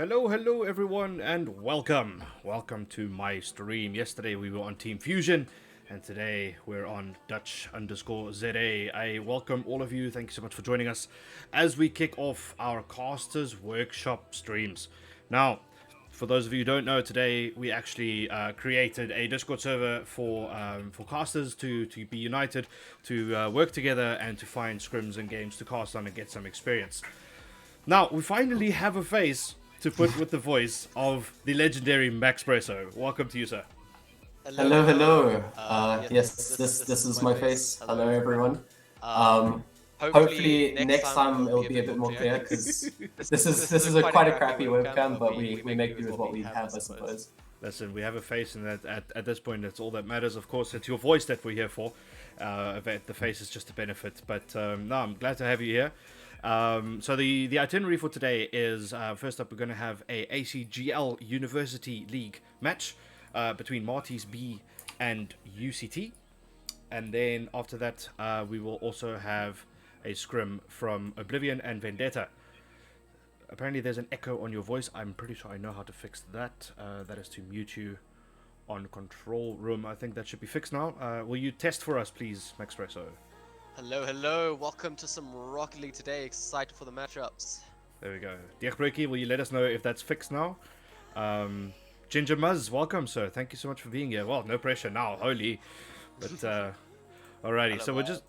Hello everyone, and welcome to my stream. Yesterday we were on Team Fusion, and today we're on Dutch_ZA. I welcome all of you. Thank you so much for joining us as we kick off our Casters Workshop streams. Now, for those of you who don't know, today we actually created a Discord server for casters to be united, to work together, and to find scrims and games to cast on and get some experience. Now, we finally have a face to put with the voice of the legendary Maxpresso. Welcome to you, sir. Hello. Yes, this is my face. Hello, everyone. Hopefully next time it will be a bit more clear, because this is quite a crappy webcam, but we make do with what we have, I suppose. Listen, we have a face, and at this point, that's all that matters. Of course, it's your voice that we're here for. The face is just a benefit, but no, I'm glad to have you here. So the itinerary for today is, first up, we're going to have a ACGL University League match between Marty's B and UCT. And then after that, we will also have a scrim from Oblivion and Vendetta. Apparently there's an echo on your voice. I'm pretty sure I know how to fix that. That is to mute you on control room. I think that should be fixed now. Will you test for us, please, Maxpresso? Hello, welcome to some Rocket League today. Excited for the matchups. There we go. Diegbreekie, will you let us know if that's fixed now? Ginger Muzz, welcome, sir. Thank you so much for being here. Well, no pressure now, holy. But, alrighty. Hello, so we're just,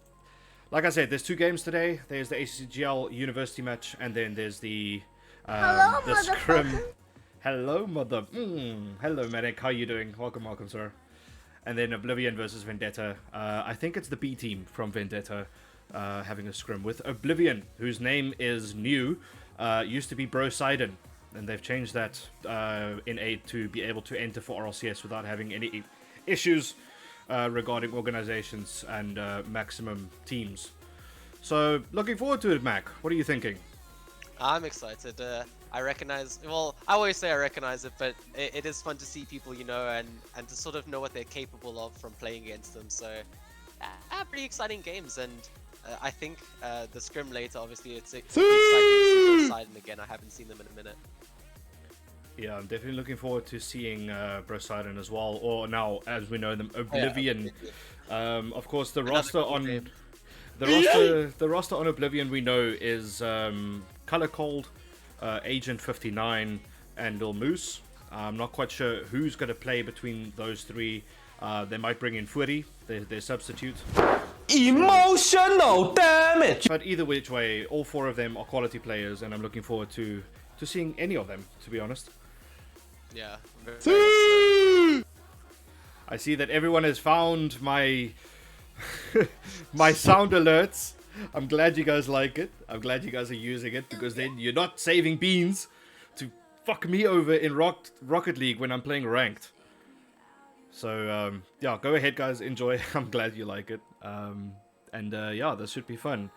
like I said, there's two games today. There's the ACGL University match, and then there's the scrim. Hello, mother. Hello, medic. How you doing? Welcome, sir. And then Oblivion versus Vendetta. I think it's the B team from Vendetta having a scrim with Oblivion, whose name is new. Used to be Brosidon, and they've changed that in aid to be able to enter for RLCS without having any issues regarding organizations and maximum teams. So, looking forward to it, Mac. What are you thinking? I'm excited. I recognize, well, I always say I recognize it, but it is fun to see people, you know, and to sort of know what they're capable of from playing against them. So, pretty exciting games, and I think the scrim later, obviously, it's exciting to see Brosidon again. I haven't seen them in a minute. Yeah, I'm definitely looking forward to seeing Brosidon as well, or now, as we know them, Oblivion. Of course, the roster on the roster on Oblivion we know is Color Cold, Agent 59, and Lil Moose. I'm not quite sure who's going to play between those three. They might bring in Fury, their substitute. Emotional damage! But either which way, all four of them are quality players, and I'm looking forward to seeing any of them, to be honest. Yeah. I see that everyone has found my my sound alerts. I'm glad you guys like it. I'm glad you guys are using it, because then you're not saving beans to fuck me over in Rocket League when I'm playing ranked. So, yeah, go ahead, guys. Enjoy. I'm glad you like it. Yeah, this should be fun.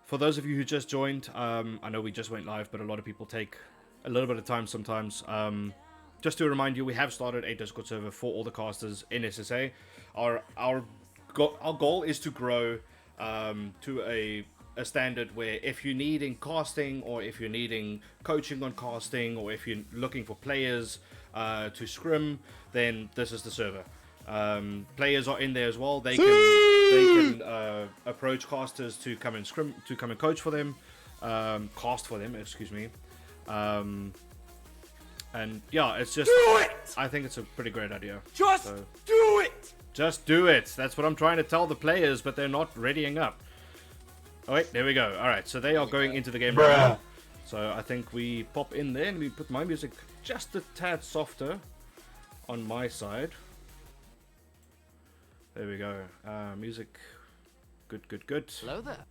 For those of you who just joined, I know we just went live, but a lot of people take a little bit of time sometimes. Just to remind you, we have started a Discord server for all the casters in SSA. Our goal is to grow to a standard where if you're needing casting, or if you're needing coaching on casting, or if you're looking for players to scrim, then this is the server. Players are in there as well. They can approach casters to come and scrim, to come and coach for them, cast for them, excuse me. And yeah, it's just, I think it's a pretty great idea. Just do it! Just do it. That's what I'm trying to tell the players, but they're not readying up. Oh wait, there we go. Alright, so they are going into the game right now. So I think we pop in there and we put my music just a tad softer on my side. There we go. Music. Good. Hello there.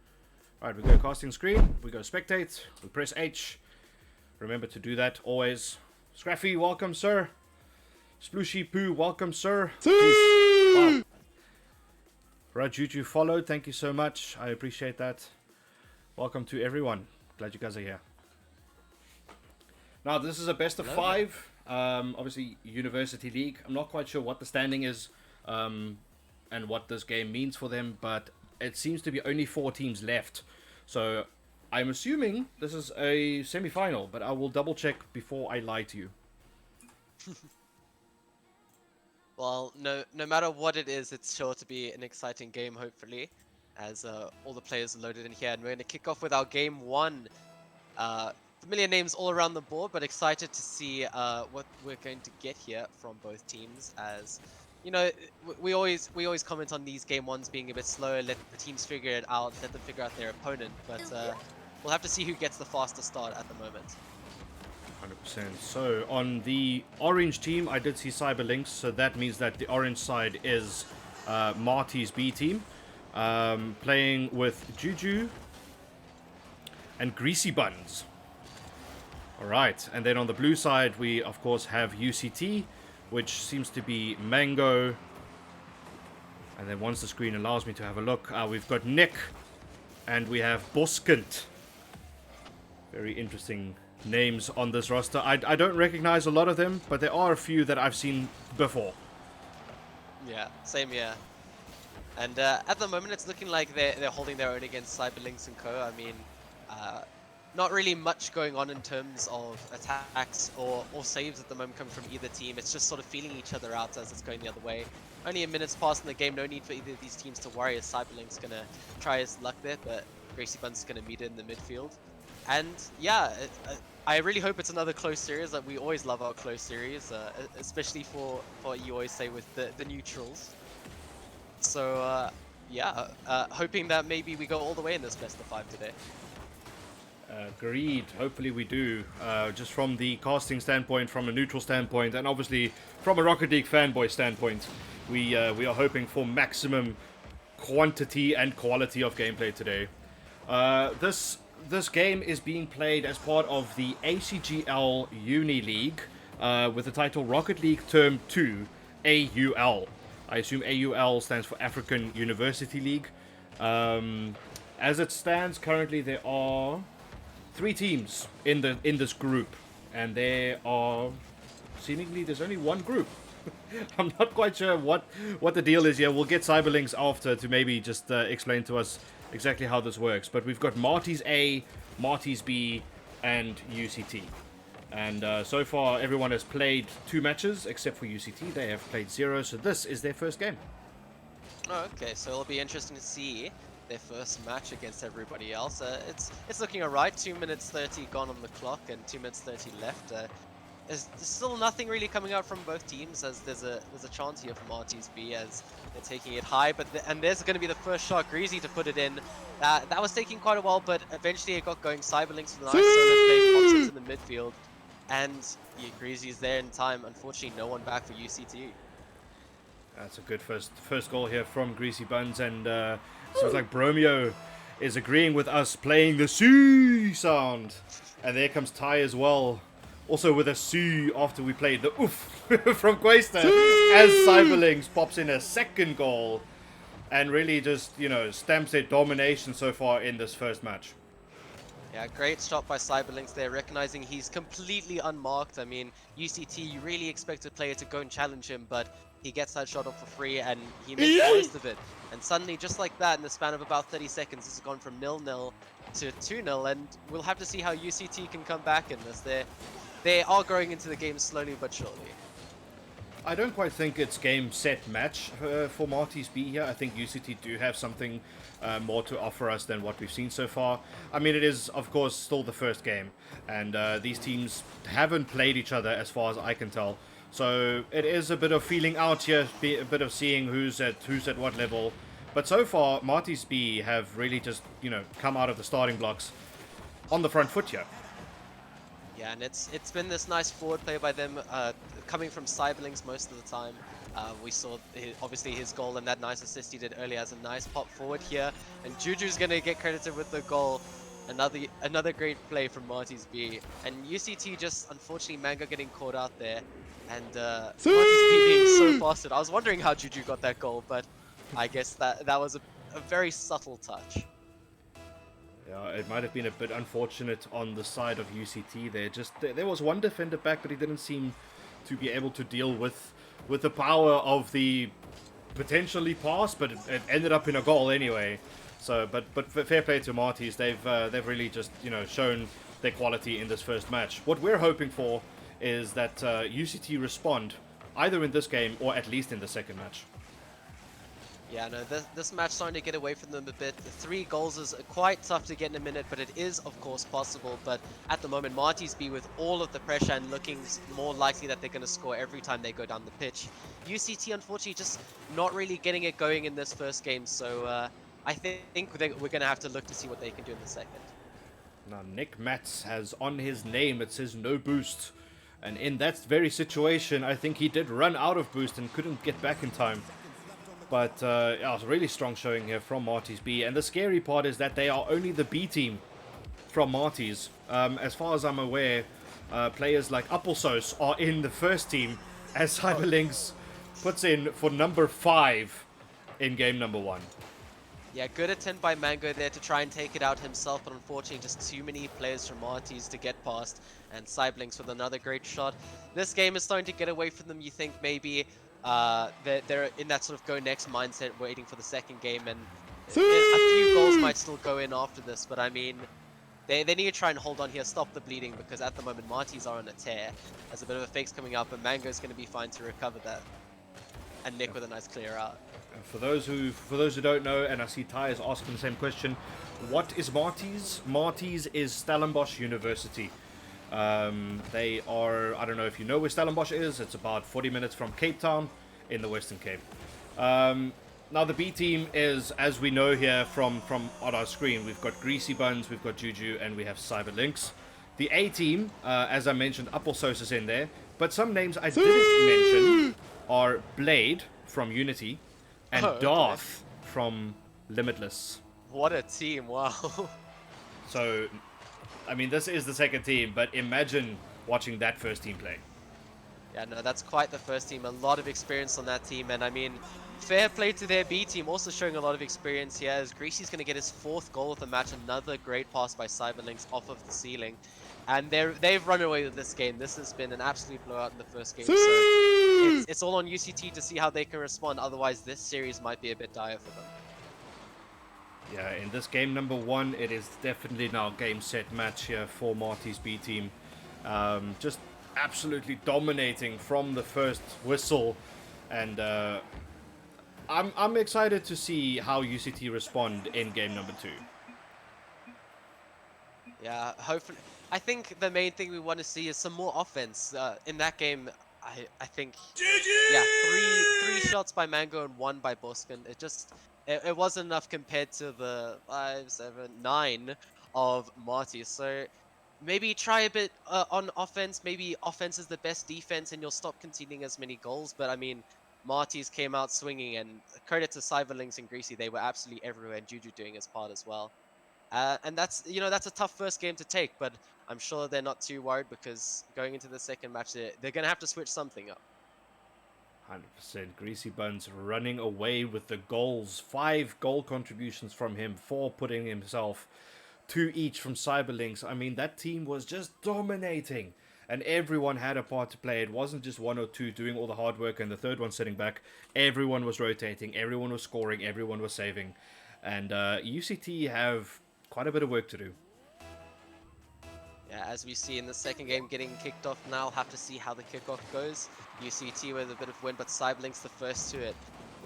Alright, we go casting screen. We go spectate. We press H. Remember to do that always. Scraffy, welcome, sir. Splooshy Poo, welcome, sir. Wow. Rajuju followed. Thank you so much. I appreciate that. Welcome to everyone. Glad you guys are here. Now, this is a best of 5. Obviously, University League. I'm not quite sure what the standing is and what this game means for them, but it seems to be only 4 teams left. So I'm assuming this is a semi-final, but I will double check before I lie to you. Well, no matter what it is, it's sure to be an exciting game, hopefully, as all the players are loaded in here. And we're going to kick off with our game 1. Familiar names all around the board, but excited to see what we're going to get here from both teams. As you know, we always comment on these game 1s being a bit slower. Let the teams figure it out. Let them figure out their opponent. But we'll have to see who gets the faster start at the moment. 100%. So on the orange team, I did see Cyberlinks, so that means that the orange side is Marty's B team, playing with Juju and Greasy Buns. Alright, and then on the blue side, we of course have UCT, which seems to be Mango. And then once the screen allows me to have a look, we've got Nick, and we have Boskent. Very interesting names on this roster. I don't recognize a lot of them, but there are a few that I've seen before. Yeah, same here. And at the moment, it's looking like they're holding their own against Cyberlinks and co. I mean, not really much going on in terms of attacks or saves at the moment coming from either team. It's just sort of feeling each other out as it's going the other way. Only a minute's passed in the game, no need for either of these teams to worry, as Cyberlink's going to try his luck there, but Gracie Buns is going to meet it in the midfield. And yeah, I really hope it's another close series. Like, we always love our close series, especially for what you always say with the neutrals. So yeah, hoping that maybe we go all the way in this best of 5 today. Agreed. Hopefully we do. Just from the casting standpoint, from a neutral standpoint, and obviously from a Rocket League fanboy standpoint, we are hoping for maximum quantity and quality of gameplay today. This game is being played as part of the ACGL Uni League, with the title Rocket League Term 2, AUL. I assume AUL stands for African University League. As it stands currently, there are 3 teams in this group, and there are seemingly there's only one group. I'm not quite sure what the deal is here. We'll get Cyberlinks after to maybe just explain to us exactly how this works. But we've got Marty's A, Marty's B, and UCT. And so far, everyone has played 2 matches, except for UCT. They have played 0, so this is their first game. Oh, okay, so it'll be interesting to see their first match against everybody else. It's looking alright. 2 minutes 30 gone on the clock, and 2 minutes 30 left. There's still nothing really coming out from both teams, as there's a chance here for Marty's B as they're taking it high. But and there's going to be the first shot, Greasy to put it in. That was taking quite a while, but eventually it got going. Cyberlinks with a nice solo play, pops it in the midfield, and yeah, Greasy's there in time. Unfortunately, no one back for UCT. That's a good first goal here from Greasy Buns, and seems like Bromeo is agreeing with us, playing the C sound. And there comes Ty as well, also with a C after we played the oof from Quaster, as Cyberlinks pops in a second goal and really just, you know, stamps their domination so far in this first match. Yeah, great stop by Cyberlinks there, recognizing he's completely unmarked. I mean, UCT, you really expect a player to go and challenge him, but he gets that shot off for free, and he makes the most of it. And suddenly, just like that, in the span of about 30 seconds, this has gone from 0-0 to 2-0, and we'll have to see how UCT can come back in this. They are growing into the game slowly but surely. I don't quite think it's game, set, match for Marty's B here. I think UCT do have something more to offer us than what we've seen so far. I mean, it is, of course, still the first game, and these teams haven't played each other as far as I can tell. So it is a bit of feeling out here, a bit of seeing who's at what level. But so far, Marty's B have really just, you know, come out of the starting blocks on the front foot here. Yeah, and it's been this nice forward play by them, coming from Cyberlinks most of the time. We saw obviously his goal and that nice assist he did earlier as a nice pop forward here, and Juju's gonna get credited with the goal. Another great play from Marty's B, and UCT just unfortunately Mango getting caught out there, and Marty's B being so bastard. I was wondering how Juju got that goal, but I guess that was a very subtle touch. Yeah, it might have been a bit unfortunate on the side of UCT there. There was one defender back, but he didn't seem to be able to deal with the power of the potentially pass, but it ended up in a goal anyway. So, but fair play to Marty's. They've really just shown their quality in this first match. What we're hoping for is that UCT respond either in this game or at least in the second match. Yeah, no, this match starting to get away from them a bit. The 3 goals is quite tough to get in a minute, but it is, of course, possible. But at the moment, Marty's be with all of the pressure and looking more likely that they're going to score every time they go down the pitch. UCT, unfortunately, just not really getting it going in this first game. So I think we're going to have to look to see what they can do in the second. Now, Nick Matz has on his name, it says no boost. And in that very situation, I think he did run out of boost and couldn't get back in time. But yeah, it was a really strong showing here from Marty's B. And the scary part is that they are only the B team from Marty's. As far as I'm aware, players like Applesauce are in the first team as Cyberlinks puts in for number 5 in game number 1. Yeah, good attempt by Mango there to try and take it out himself, but unfortunately just too many players from Marty's to get past, and Cyblinks with another great shot. This game is starting to get away from them. You think maybe they're in that sort of go next mindset, waiting for the second game, and a few goals might still go in after this, but I mean, they need to try and hold on here, stop the bleeding, because at the moment Marty's are on a tear. There's a bit of a fake's coming up, and Mango's going to be fine to recover that. And Nick with a nice clear out. For those who don't know, and I see Ty is asking the same question, what is Marty's? Marty's is Stellenbosch University. They are, I don't know if you know where Stellenbosch is, it's about 40 minutes from Cape Town in the Western Cape. Now the B team is, as we know here from on our screen, we've got Greasy Buns, we've got Juju, and we have Cyberlinks. The A team, as I mentioned, Applesauce is in there, but some names I didn't mention are Blade from Unity, and Darth from Limitless. What a team, wow. So, I mean, this is the second team, but imagine watching that first team play. Yeah, no, that's quite the first team. A lot of experience on that team, and I mean, fair play to their B team, also showing a lot of experience here, as Greasy's going to get his 4th goal of the match. Another great pass by Cyberlinks off of the ceiling. And they've run away with this game. This has been an absolute blowout in the first game, so it's all on UCT to see how they can respond. Otherwise, this series might be a bit dire for them. Yeah, in this game number 1, it is definitely now game, set, match here for Marty's B team. Just absolutely dominating from the first whistle, and I'm excited to see how UCT respond in game number 2. Yeah, hopefully. I think the main thing we want to see is some more offense. In that game, I think, yeah, three shots by Mango and 1 by Boskin. It wasn't enough compared to the 5, 7, 9 of Marty. So maybe try a bit on offense. Maybe offense is the best defense, and you'll stop conceding as many goals. But I mean, Marty's came out swinging, and credit to Cyberlinks and Greasy, they were absolutely everywhere, and Juju doing his part as well. And that's a tough first game to take, but I'm sure they're not too worried, because going into the second match, they're going to have to switch something up. 100%. Greasy Buns running away with the goals. 5 goal contributions from him, 4 putting himself, 2 each from Cyberlinks. I mean, that team was just dominating, and everyone had a part to play. It wasn't just 1 or 2 doing all the hard work and the third one sitting back. Everyone was rotating, everyone was scoring, everyone was saving. And UCT have quite a bit of work to do. Yeah, as we see in the second game getting kicked off now, have to see how the kickoff goes. UCT with a bit of win, but Cyberlinks the first to it.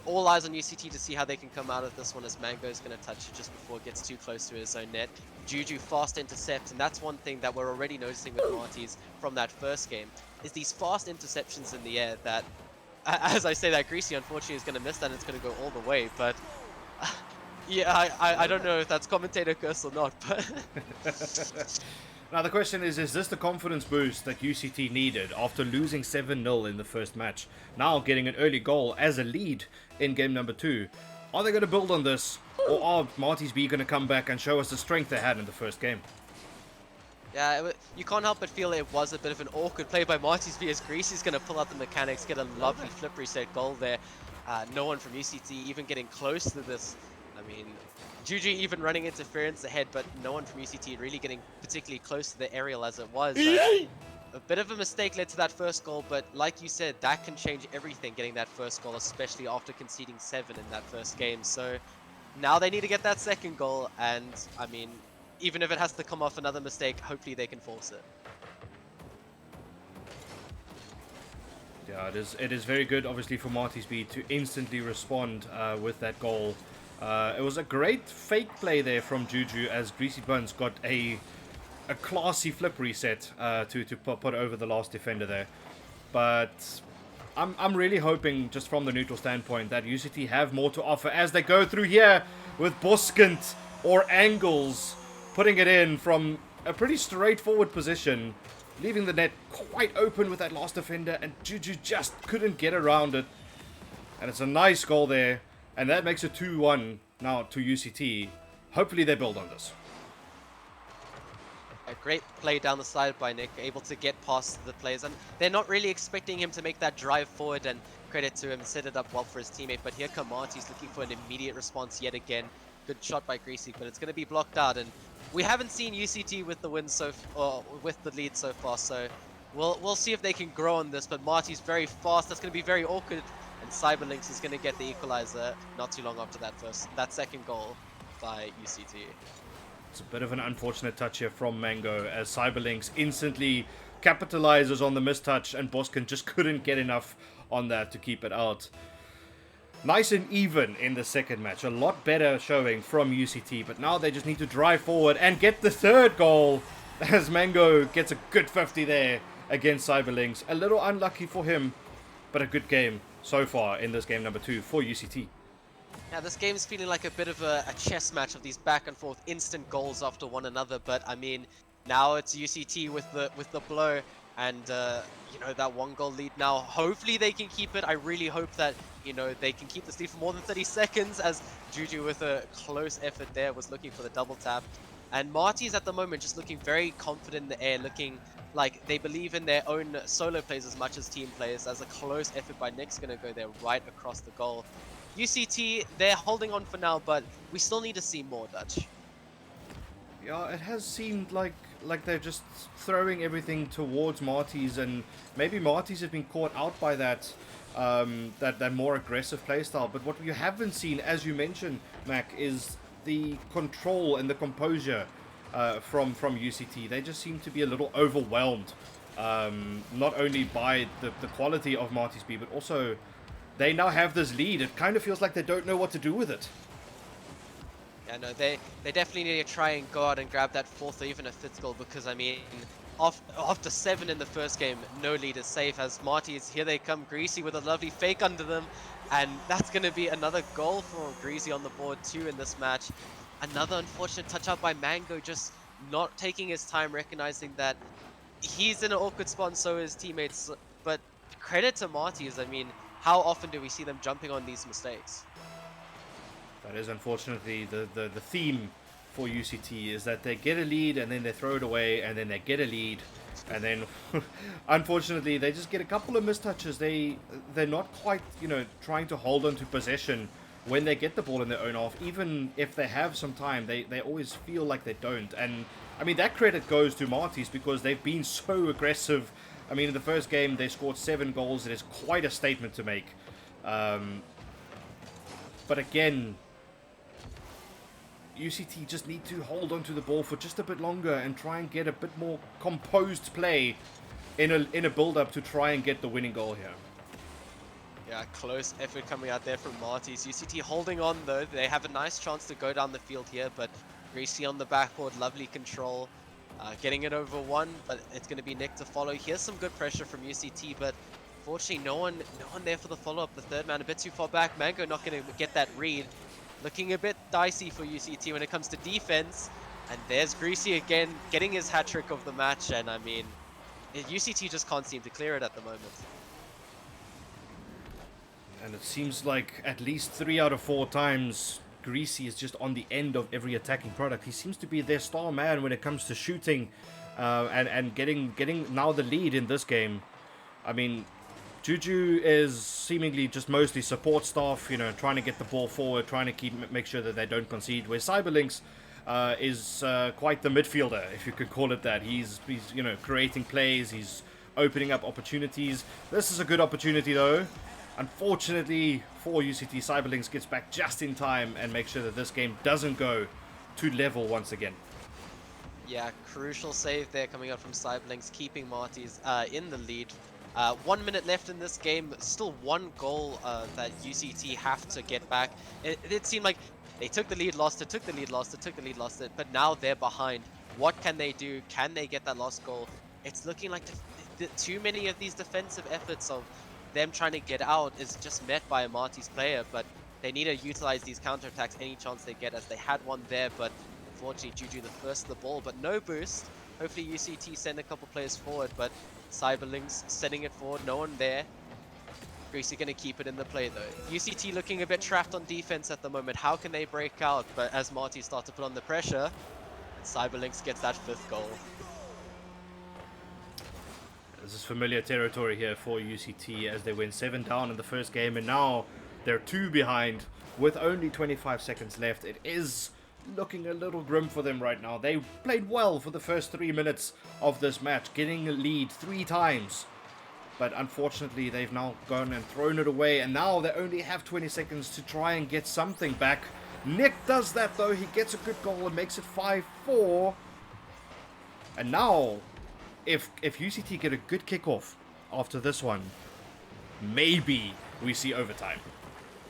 All eyes on UCT to see how they can come out of this one, as Mango is going to touch it just before it gets too close to his own net. Juju fast intercept, and that's one thing that we're already noticing with Marty's from that first game, is these fast interceptions in the air that, as I say that, Greasy unfortunately is going to miss that, and it's going to go all the way, but yeah, I don't know if that's commentator curse or not, but Now the question is this the confidence boost that UCT needed after losing 7-0 in the first match? Now getting an early goal as a lead in game number 2. Are they going to build on this, or are Marty's B going to come back and show us the strength they had in the first game? Yeah, you can't help but feel it was a bit of an awkward play by Marty's B, as Greasy's going to pull out the mechanics, get a lovely flip reset goal there. No one from UCT even getting close to this. I mean, Juju even running interference ahead, but no one from UCT really getting particularly close to the aerial as it was. A bit of a mistake led to that first goal, but like you said, that can change everything, getting that first goal, especially after conceding 7 in that first game. So now they need to get that second goal, and I mean, even if it has to come off another mistake, hopefully they can force it. Yeah, it is very good, obviously, for Marty to instantly respond with that goal. It was a great fake play there from Juju, as Greasy Buns got a classy flip reset to put over the last defender there. But I'm really hoping, just from the neutral standpoint, that UCT have more to offer as they go through here with Boskant or Angles putting it in from a pretty straightforward position, leaving the net quite open with that last defender, and Juju just couldn't get around it. And it's a nice goal there, and that makes it 2-1 now to UCT. Hopefully they build on this. A great play down the side by Nick, able to get past the players, and they're not really expecting him to make that drive forward, and credit to him, set it up well for his teammate. But here Marty's looking for an immediate response yet again. Good shot by Greasy, but it's going to be blocked out, and we haven't seen UCT with the win with the lead so far, so we'll see if they can grow on this. But Marty's very fast, that's going to be very awkward, and Cyberlinks is going to get the equalizer not too long after that second goal by UCT. It's a bit of an unfortunate touch here from Mango, as Cyberlinks instantly capitalizes on the mistouch, and Boskin just couldn't get enough on that to keep it out. Nice and even in the second match. A lot better showing from UCT, but now they just need to drive forward and get the third goal, as Mango gets a good 50 there against Cyberlinks. A little unlucky for him, but a good game so far in this game number 2 for UCT. Yeah, this game's feeling like a bit of a chess match of these back and forth instant goals after one another, but I mean, now it's UCT with the blow, and you know, that 1-goal lead now. Hopefully they can keep it. I really hope that, you know, they can keep this lead for more than 30 seconds, as Juju with a close effort there was looking for the double tap. And Marty's at the moment just looking very confident in the air, looking like they believe in their own solo plays as much as team plays, as a close effort by Nick's going to go there right across the goal. UCT, they're holding on for now, but we still need to see more, Dutch. Yeah, it has seemed like they're just throwing everything towards Marty's, and maybe Marty's have been caught out by that that more aggressive playstyle. But what you haven't seen, as you mentioned, Mac, is the control and the composure from UCT. They just seem to be a little overwhelmed, not only by the quality of Marty's B, but also they now have this lead. It kind of feels like they don't know what to do with it. Yeah, no, they definitely need to try and go out and grab that 4th or even a 5th goal, because I mean, after 7 in the first game, no lead is safe, as Marty's, here they come, Greasy with a lovely fake under them, and that's going to be another goal for Greasy on the board too in this match. Another unfortunate touch out by Mango, just not taking his time, recognizing that he's in an awkward spot and so is teammates. But credit to Marty's, I mean, how often do we see them jumping on these mistakes? That is unfortunately the theme for UCT, is that they get a lead and then they throw it away, and then they get a lead, and then unfortunately they just get a couple of mistouches. They're not quite, you know, trying to hold on to possession when they get the ball in their own half. Even if they have some time, they always feel like they don't. And I mean, that credit goes to Marty's, because they've been so aggressive. I mean, in the first game they scored 7 goals. It is quite a statement to make. But again, UCT just need to hold on to the ball for just a bit longer and try and get a bit more composed play in a build-up to try and get the winning goal here. Yeah, close effort coming out there from Marty's. UCT holding on though. They have a nice chance to go down the field here, but Greasy on the backboard, lovely control. Getting it over 1, but it's going to be Nick to follow. Here's some good pressure from UCT, but unfortunately no one there for the follow-up. The third man a bit too far back. Mango not going to get that read. Looking a bit dicey for UCT when it comes to defense. And there's Greasy again, getting his hat-trick of the match. And I mean, UCT just can't seem to clear it at the moment. And it seems like at least 3 out of 4 times Greasy is just on the end of every attacking product. He seems to be their star man when it comes to shooting and getting now the lead in this game. I mean, Juju is seemingly just mostly support staff, you know, trying to get the ball forward, trying to make sure that they don't concede, where Cyberlinks is quite the midfielder, if you could call it that. He's you know, creating plays, he's opening up opportunities. This is a good opportunity though, Unfortunately for UCT, Cyberlinks gets back just in time and makes sure that this game doesn't go to level once again. Yeah, crucial save there coming out from Cyberlinks, keeping Marty's in the lead. 1 minute left in this game, still one goal that UCT have to get back. It seemed like they took the lead, lost it, took the lead, lost it, took the lead, lost it, but now they're behind. What can they do? Can they get that last goal? It's looking like too many of these defensive efforts of them trying to get out is just met by a Marty's player, but they need to utilize these counterattacks any chance they get, as they had one there, but unfortunately Juju the first of the ball, but no boost. Hopefully UCT send a couple players forward, but Cyberlinks sending it forward, no one there. Greasy gonna keep it in the play though. UCT looking a bit trapped on defense at the moment. How can they break out? But as Marty starts to put on the pressure, Cyberlinks gets that 5th goal. This is familiar territory here for UCT as they went 7 down in the first game, and now they're 2 behind with only 25 seconds left. It is looking a little grim for them right now. They played well for the first 3 minutes of this match, getting a lead 3 times. But unfortunately, they've now gone and thrown it away, and now they only have 20 seconds to try and get something back. Nick does that though. He gets a good goal and makes it 5-4. And now, if UCT get a good kickoff after this one, maybe we see overtime.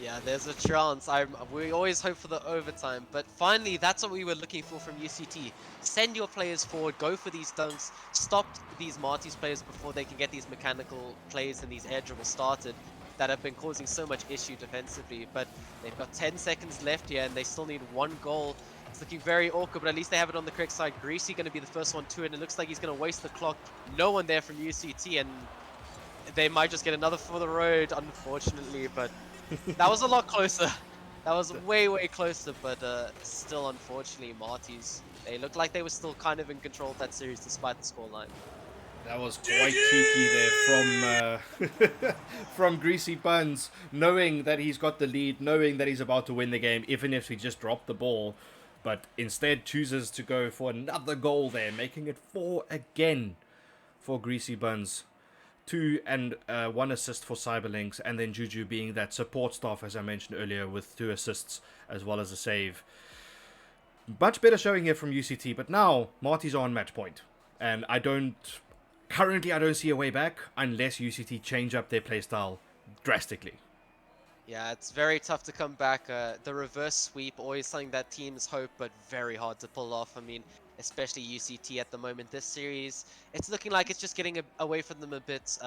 Yeah, there's a chance. We always hope for the overtime, but finally, that's what we were looking for from UCT. Send your players forward, go for these dunks, stop these Marty's players before they can get these mechanical plays and these air dribbles started that have been causing so much issue defensively. But they've got 10 seconds left here, and they still need 1 goal. It's looking very awkward, but at least they have it on the correct side. Greasy going to be the first one to it, and it looks like he's going to waste the clock. No one there from UCT, and they might just get another for the road, unfortunately, but that was a lot closer. That was way, way closer, but still, unfortunately, Marty's, they looked like they were still kind of in control of that series despite the scoreline. That was quite cheeky there from Greasy Buns, knowing that he's got the lead, knowing that he's about to win the game, even if he just dropped the ball, but instead chooses to go for another goal there, making it 4 again for Greasy Buns. 2 and 1 assist for Cyberlinks, and then Juju being that support staff, as I mentioned earlier, with 2 assists as well as a save. Much better showing here from UCT, but now Marty's on match point, and currently I don't see a way back unless UCT change up their playstyle drastically. Yeah, it's very tough to come back. The reverse sweep, always something that teams hope, but very hard to pull off. I mean, especially UCT at the moment. This series, it's looking like it's just getting away from them a bit.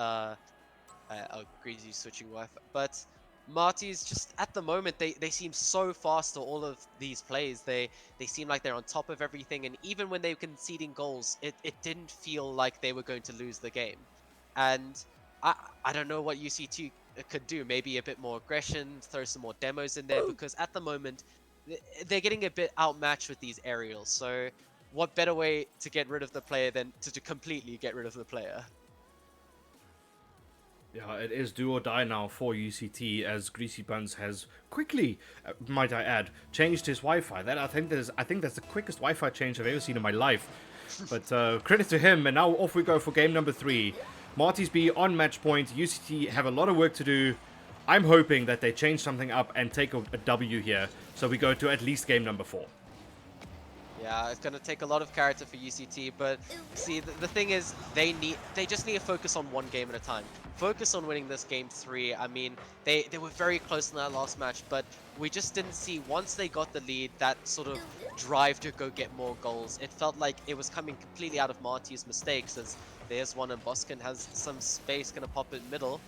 Greasy switching Wi-Fi. But Marty's just, at the moment, they seem so fast to all of these plays. They seem like they're on top of everything. And even when they were conceding goals, it didn't feel like they were going to lose the game. And I don't know what UCT could do. Maybe a bit more aggression, throw some more demos in there. Because at the moment, they're getting a bit outmatched with these aerials. So what better way to get rid of the player than to completely get rid of the player? Yeah, it is do or die now for UCT, as Greasy Buns has quickly, might I add, changed his Wi-Fi. I think that's the quickest Wi-Fi change I've ever seen in my life. But credit to him, and now off we go for game number 3. Marty's B on match point. UCT have a lot of work to do. I'm hoping that they change something up and take a W here, so we go to at least game number 4. Yeah, it's going to take a lot of character for UCT, but see, the thing is, they just need to focus on one game at a time. Focus on winning this game 3. I mean, they were very close in that last match, but we just didn't see, once they got the lead, that sort of drive to go get more goals. It felt like it was coming completely out of Marty's mistakes, as there's one, and Boskin has some space, going to pop it middle.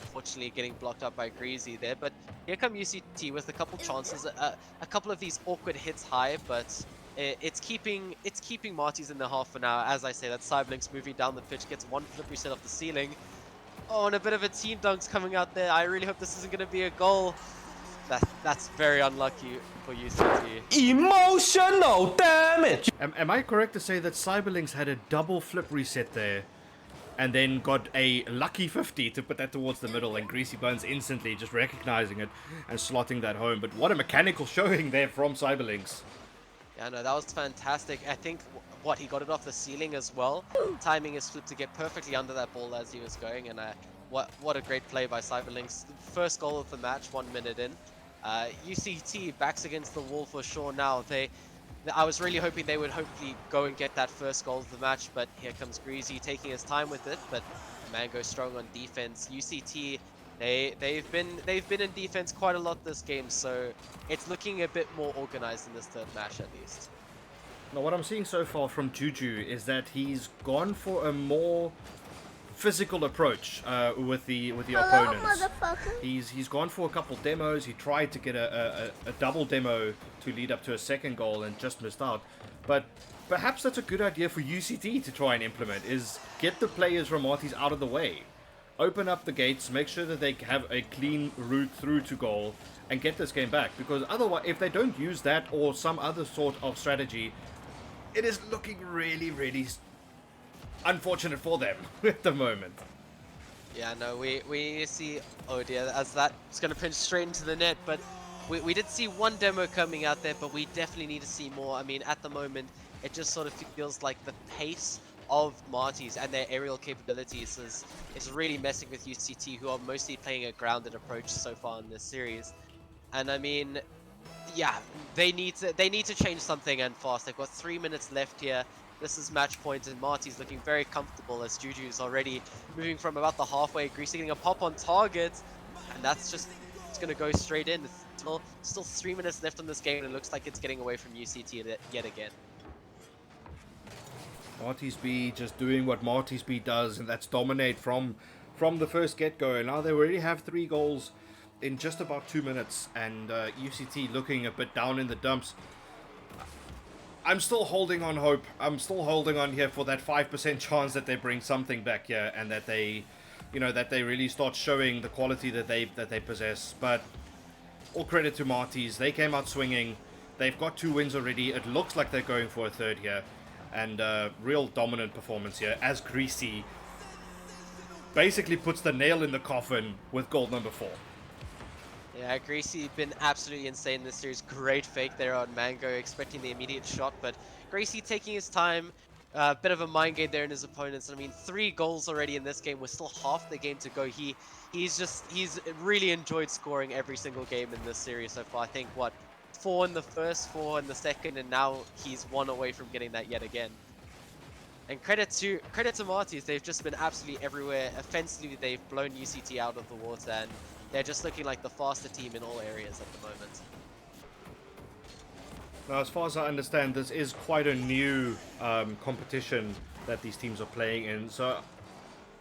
Unfortunately getting blocked up by Greasy there, but here come UCT with a couple chances, a couple of these awkward hits high, but it's keeping Marty's in the half for now. As I say, that Cyberlinks moving down the pitch, gets one flip reset off the ceiling. Oh, and a bit of a team dunk's coming out there. I really hope this isn't going to be a goal. That's very unlucky for UCT. Emotional damage! Am I correct to say that Cyberlinks had a double flip reset there, and then got a lucky 50 to put that towards the middle, and Greasy Buns instantly just recognizing it and slotting that home? But what a mechanical showing there from Cyberlinks. Yeah, no, that was fantastic. I think what, he got it off the ceiling as well, timing his flip to get perfectly under that ball as he was going, and what a great play by Cyberlinks. First goal of the match, 1 minute in. UCT backs against the wall for sure now. I was really hoping they would hopefully go and get that first goal of the match, but here comes Greasy taking his time with it, but Mango strong on defense. UCT, they've been in defense quite a lot this game, so it's looking a bit more organized in this third match at least. Now, what I'm seeing so far from Juju is that he's gone for a more physical approach with the opponents. He's gone for a couple demos. He tried to get a double demo to lead up to a second goal and just missed out. But perhaps that's a good idea for UCT to try and implement, is get the players from Marty's out of the way. Open up the gates, make sure that they have a clean route through to goal and get this game back. Because otherwise, if they don't use that or some other sort of strategy, it is looking really, really unfortunate for them at the moment. Yeah, no, we see, oh dear, as that's going to pinch straight into the net, but we did see one demo coming out there, but we definitely need to see more. I mean, at the moment, it just sort of feels like the pace of Marty's and their aerial capabilities is really messing with UCT, who are mostly playing a grounded approach so far in this series. And I mean, yeah, they need to change something, and fast. They've got 3 minutes left here. This is match point, and Marty's looking very comfortable as Juju's already moving from about the halfway. Greasy getting a pop on target, and that's just going to go straight in. Still 3 minutes left on this game, and it looks like it's getting away from UCT yet again. Marty's B just doing what Marty's B does, and that's dominate from the first get-go. Now they already have 3 goals in just about 2 minutes, and UCT looking a bit down in the dumps. I'm still holding on hope. I'm still holding on here for that 5% chance that they bring something back here, and that they, that they really start showing the quality that they possess. But all credit to Marty's. They came out swinging. They've got 2 wins already. It looks like they're going for a third here, and real dominant performance here as Greasy basically puts the nail in the coffin with goal number 4. Yeah, Greasy been absolutely insane in this series. Great fake there on Mango, expecting the immediate shot, but Greasy taking his time. Bit of a mind game there in his opponents. I mean, 3 goals already in this game with still half the game to go. He's really enjoyed scoring every single game in this series so far. I think, what, 4 in the first, 4 in the second, and now he's 1 away from getting that yet again. And credit to Marty's, they've just been absolutely everywhere. Offensively, they've blown UCT out of the water, and they're just looking like the faster team in all areas at the moment. Now, as far as I understand, this is quite a new competition that these teams are playing in. So,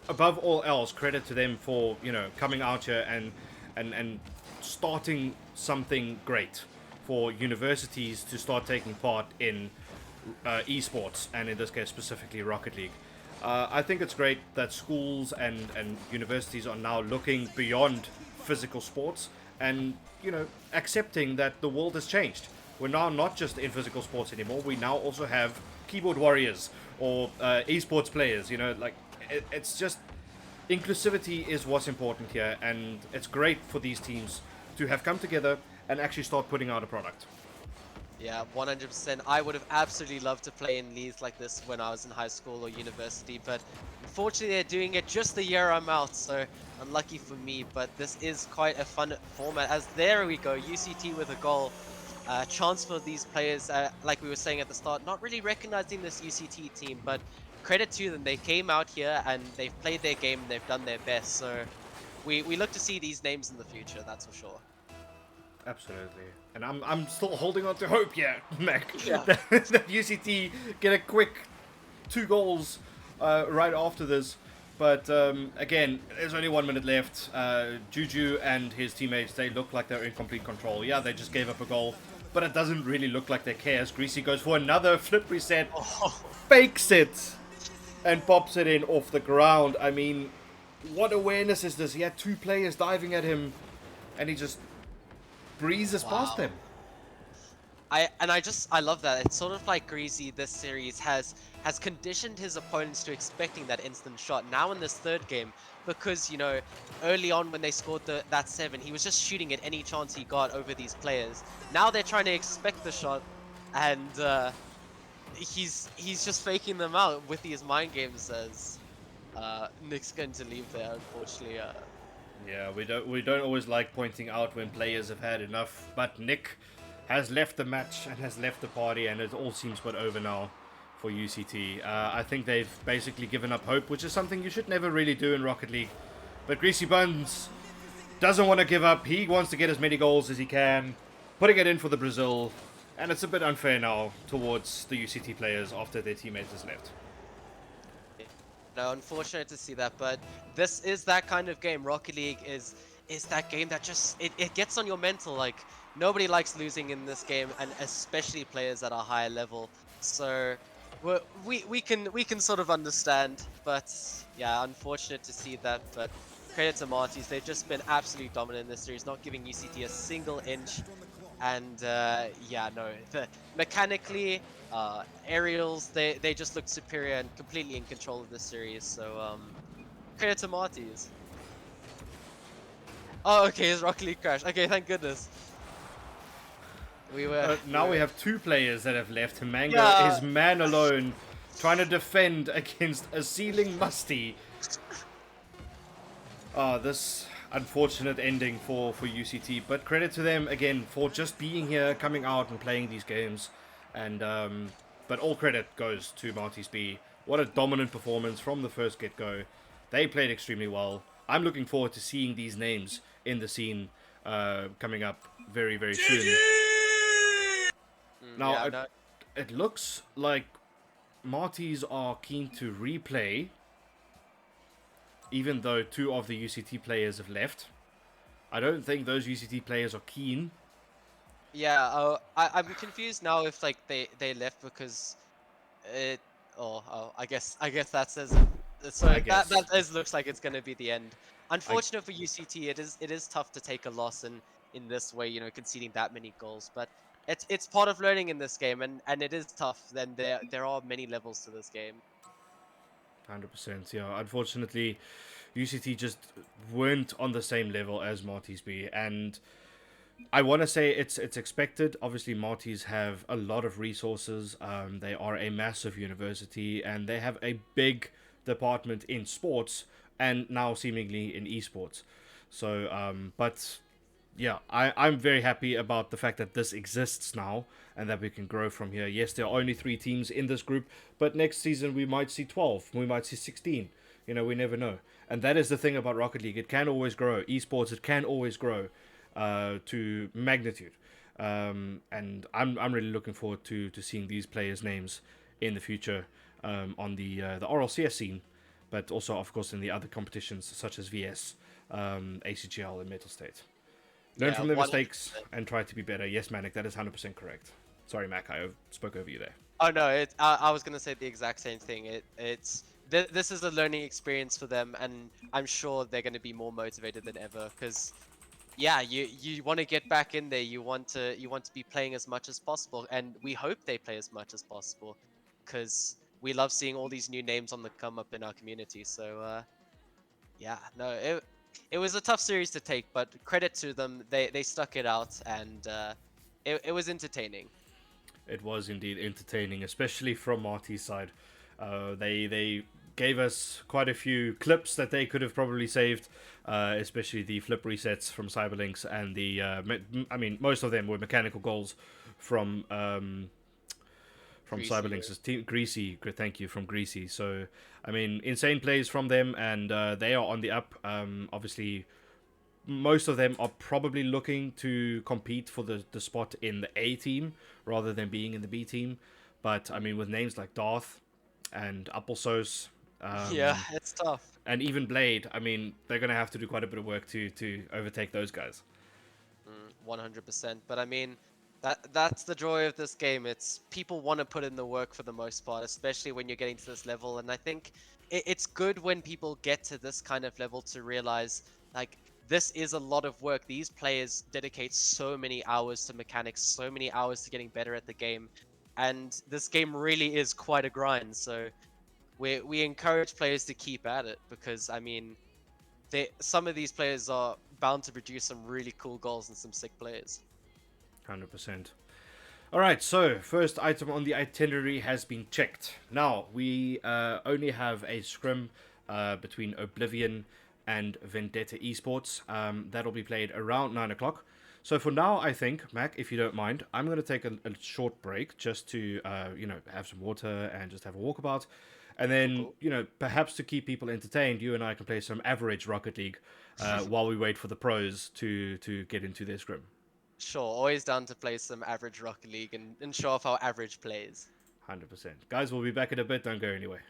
above all else, credit to them for, coming out here and starting something great for universities to start taking part in eSports, and in this case specifically Rocket League. I think it's great that schools and universities are now looking beyond physical sports and, accepting that the world has changed. We're now not just in physical sports anymore. We now also have keyboard warriors or esports players. It's just inclusivity is what's important here, and it's great for these teams to have come together and actually start putting out a product. Yeah, 100%. I would have absolutely loved to play in leagues like this when I was in high school or university, but unfortunately they're doing it just the year I'm out, so unlucky for me. But this is quite a fun format, as there we go, UCT with a goal. Chance for these players, like we were saying at the start, not really recognizing this UCT team, but credit to them. They came out here and they've played their game and they've done their best, so we look to see these names in the future, that's for sure. Absolutely. And I'm still holding on to hope here, Mac, Yeah. that UCT get a quick 2 goals right after this. But again, there's only 1 minute left. Juju and his teammates, they look like they're in complete control. Yeah, they just gave up a goal, but it doesn't really look like they care. As Greasy goes for another flip reset, fakes it, and pops it in off the ground. I mean, what awareness is this? He had 2 players diving at him, and he just breezes past them. I love that. It's sort of like Greasy this series has conditioned his opponents to expecting that instant shot now in this third game, because early on when they scored that 7, he was just shooting at any chance he got over these players. Now they're trying to expect the shot, and he's just faking them out with these mind games as Nick's going to leave there, unfortunately. Yeah, we don't always like pointing out when players have had enough, but Nick has left the match and has left the party, and it all seems but over now for UCT. I think they've basically given up hope, which is something you should never really do in Rocket League. But Greasy Buns doesn't want to give up. He wants to get as many goals as he can, putting it in for the Brazil, and it's a bit unfair now towards the UCT players after their teammate has left. No, unfortunate to see that, but this is that kind of game. Rocket League is that game that just it gets on your mental. Like, nobody likes losing in this game, and especially players at a higher level. So we can sort of understand, but yeah, unfortunate to see that. But credit to Marty's, they've just been absolutely dominant in this series, not giving UCT a single inch. And yeah, no, mechanically, aerials, they just look superior and completely in control of this series. So credit to Marty's. Oh, okay, his Rocket League crash. Okay, thank goodness. Now we have two players that have left. Mango Yeah. is man alone, trying to defend against a ceiling Musty. This unfortunate ending for UCT, but credit to them again for just being here, coming out and playing these games. And but all credit goes to Marty's B. What a dominant performance from the first get-go. They played extremely well. I'm looking forward to seeing these names in the scene coming up very, very soon. Now, Yeah, no. it looks like Marty's are keen to replay, even though two of the UCT players have left. I don't think those UCT players are keen. Yeah, I'm confused now if like they left because it. I guess that says it. So I guess. that looks like it's gonna be the end. Unfortunate for UCT, it is tough to take a loss in this way, you know, conceding that many goals. But it's part of learning in this game, and it is tough. Then there are many levels to this game. 100%, yeah. Unfortunately, UCT just weren't on the same level as Marty's B, and I want to say it's expected. Obviously, Marty's have a lot of resources. They are a massive university, and they have a big department in sports, and now seemingly in eSports. So, but yeah, I'm very happy about the fact that this exists now and that we can grow from here. Yes, there are only 3 teams in this group, but next season we might see 12, we might see 16. You know, we never know. And that is the thing about Rocket League. It can always grow. Esports, it can always grow to magnitude. And I'm really looking forward to seeing these players' names in the future on the RLCS scene, but also, of course, in the other competitions such as VS, ACGL, and Metal State. Learn from their 100%. mistakes and try to be better. Yes, Manic, that is 100% correct. Sorry, Mac, I spoke over you there. Oh no, I was gonna say the exact same thing. This is a learning experience for them, and I'm sure they're gonna be more motivated than ever. Because, yeah, you want to get back in there. You want to be playing as much as possible, and we hope they play as much as possible, because we love seeing all these new names on the come up in our community. So, yeah, no, it was a tough series to take, but credit to them. They stuck it out, and it was entertaining. It was indeed entertaining, especially from Marty's side. They gave us quite a few clips that they could have probably saved, especially the flip resets from Cyberlinks and the... I mean, most of them were mechanical goals from Greasy, Cyberlinks' team. Greasy, thank you, from Greasy. So, I mean, insane plays from them, and they are on the up. Obviously, most of them are probably looking to compete for the spot in the A team rather than being in the B team. But, I mean, with names like Darth and Applesauce... yeah, it's tough. And even Blade, I mean, they're going to have to do quite a bit of work to overtake those guys. 100%. But I mean, that's the joy of this game. It's people want to put in the work for the most part, especially when you're getting to this level. And I think it's good when people get to this kind of level to realize, like, this is a lot of work. These players dedicate so many hours to mechanics, so many hours to getting better at the game. And this game really is quite a grind. So we encourage players to keep at it, because, I mean, some of these players are bound to produce some really cool goals and some sick players. 100%. All right, so first item on the itinerary has been checked. Now, we only have a scrim between Oblivion and Vendetta eSports. That'll be played around 9 o'clock. So for now, I think, Mac, if you don't mind, I'm going to take a short break just to, have some water and just have a walkabout. And then, perhaps to keep people entertained, you and I can play some average Rocket League while we wait for the pros to get into their scrim. Sure, always down to play some average Rocket League and show off how average plays. 100%. Guys, we'll be back in a bit. Don't go anywhere.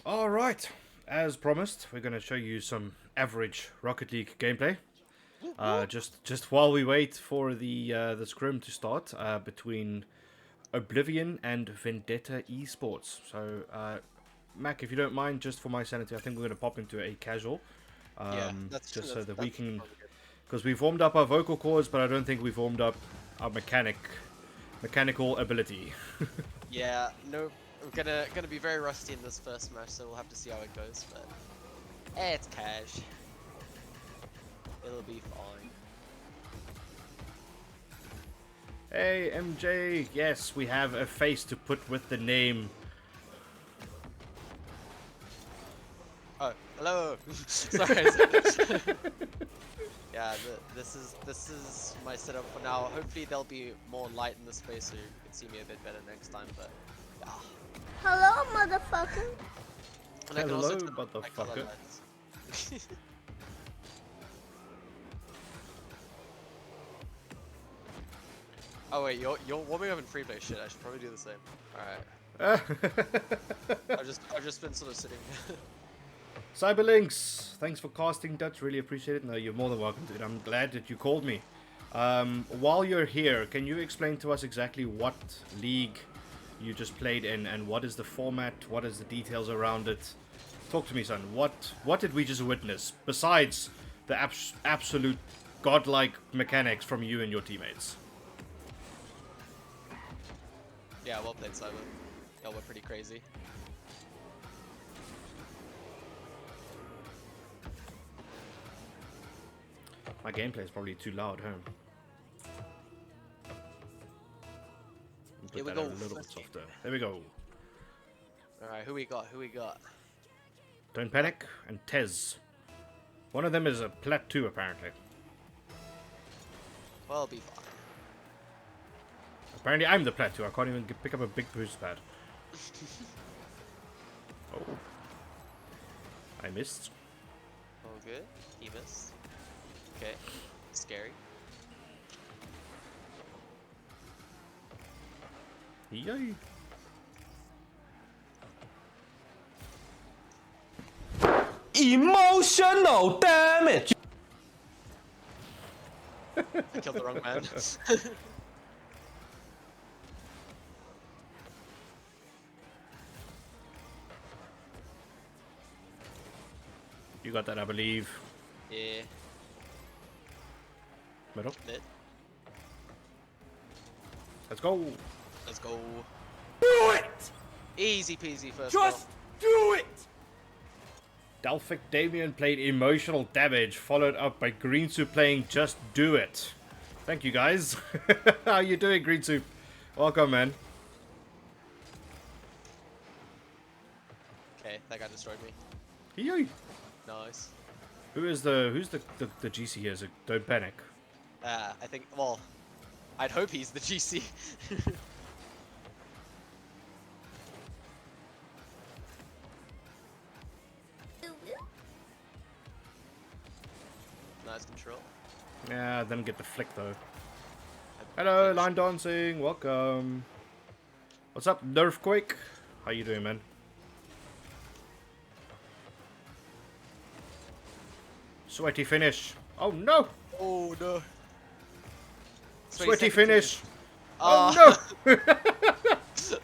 Alright, as promised, we're going to show you some average Rocket League gameplay. Just while we wait for the scrim to start between Oblivion and Vendetta eSports. So, Mac, if you don't mind, just for my sanity, I think we're going to pop into a casual. Just so that we can... Because we've warmed up our vocal cords, but I don't think we've warmed up our mechanical ability. Yeah, no, we're gonna be very rusty in this first match, so we'll have to see how it goes. But it's cash. It'll be fine. Hey, MJ. Yes, we have a face to put with the name. Oh, hello. Sorry. Yeah, this is my setup for now. Hopefully there'll be more light in the space so you can see me a bit better next time. But yeah. Hello, motherfucker. And I can Hello, also turn on my color motherfucker. lights. Oh wait, you're warming up in free play. Shit, I should probably do the same. All right. I've just been sort of sitting. Cyberlinks, thanks for casting Dutch. Really appreciate it. No, you're more than welcome, dude. I'm glad that you called me. While you're here, can you explain to us exactly what league you just played in and what is the format? What is the details around it? Talk to me, son. What did we just witness besides the absolute godlike mechanics from you and your teammates? Yeah, well played, Simon. Y'all were pretty crazy. My gameplay is probably too loud, huh? Here we Put that go. a little bit softer. There we go. Alright, who we got? Who we got? Don't Panic and Tez. One of them is a Plat 2, apparently. Well, it'll be fine. Apparently I'm the Plat 2. I can't even pick up a big boost pad. Oh. I missed. All good. He missed. Okay. Scary. Yay. Emotional damage. I killed the wrong man. You got that, I believe. Yeah. Middle. Mid. Let's go. Let's go. Do it. Easy peasy first Just goal. do it. Delphic Damien played Emotional Damage, followed up by Green Soup playing Just Do It. Thank you, guys. How you doing, Green Soup? Welcome, man. Okay, that guy destroyed me. Yay. Nice. Who's the GC here? Is it Don't Panic? I think, well, I'd hope he's the GC. Nice control. Yeah, then get the flick though. Hello, Line Dancing. Welcome. What's up, Nerfquake? How you doing, man? Sweaty finish. Oh no! Oh no. Sweaty finish. Oh, no! This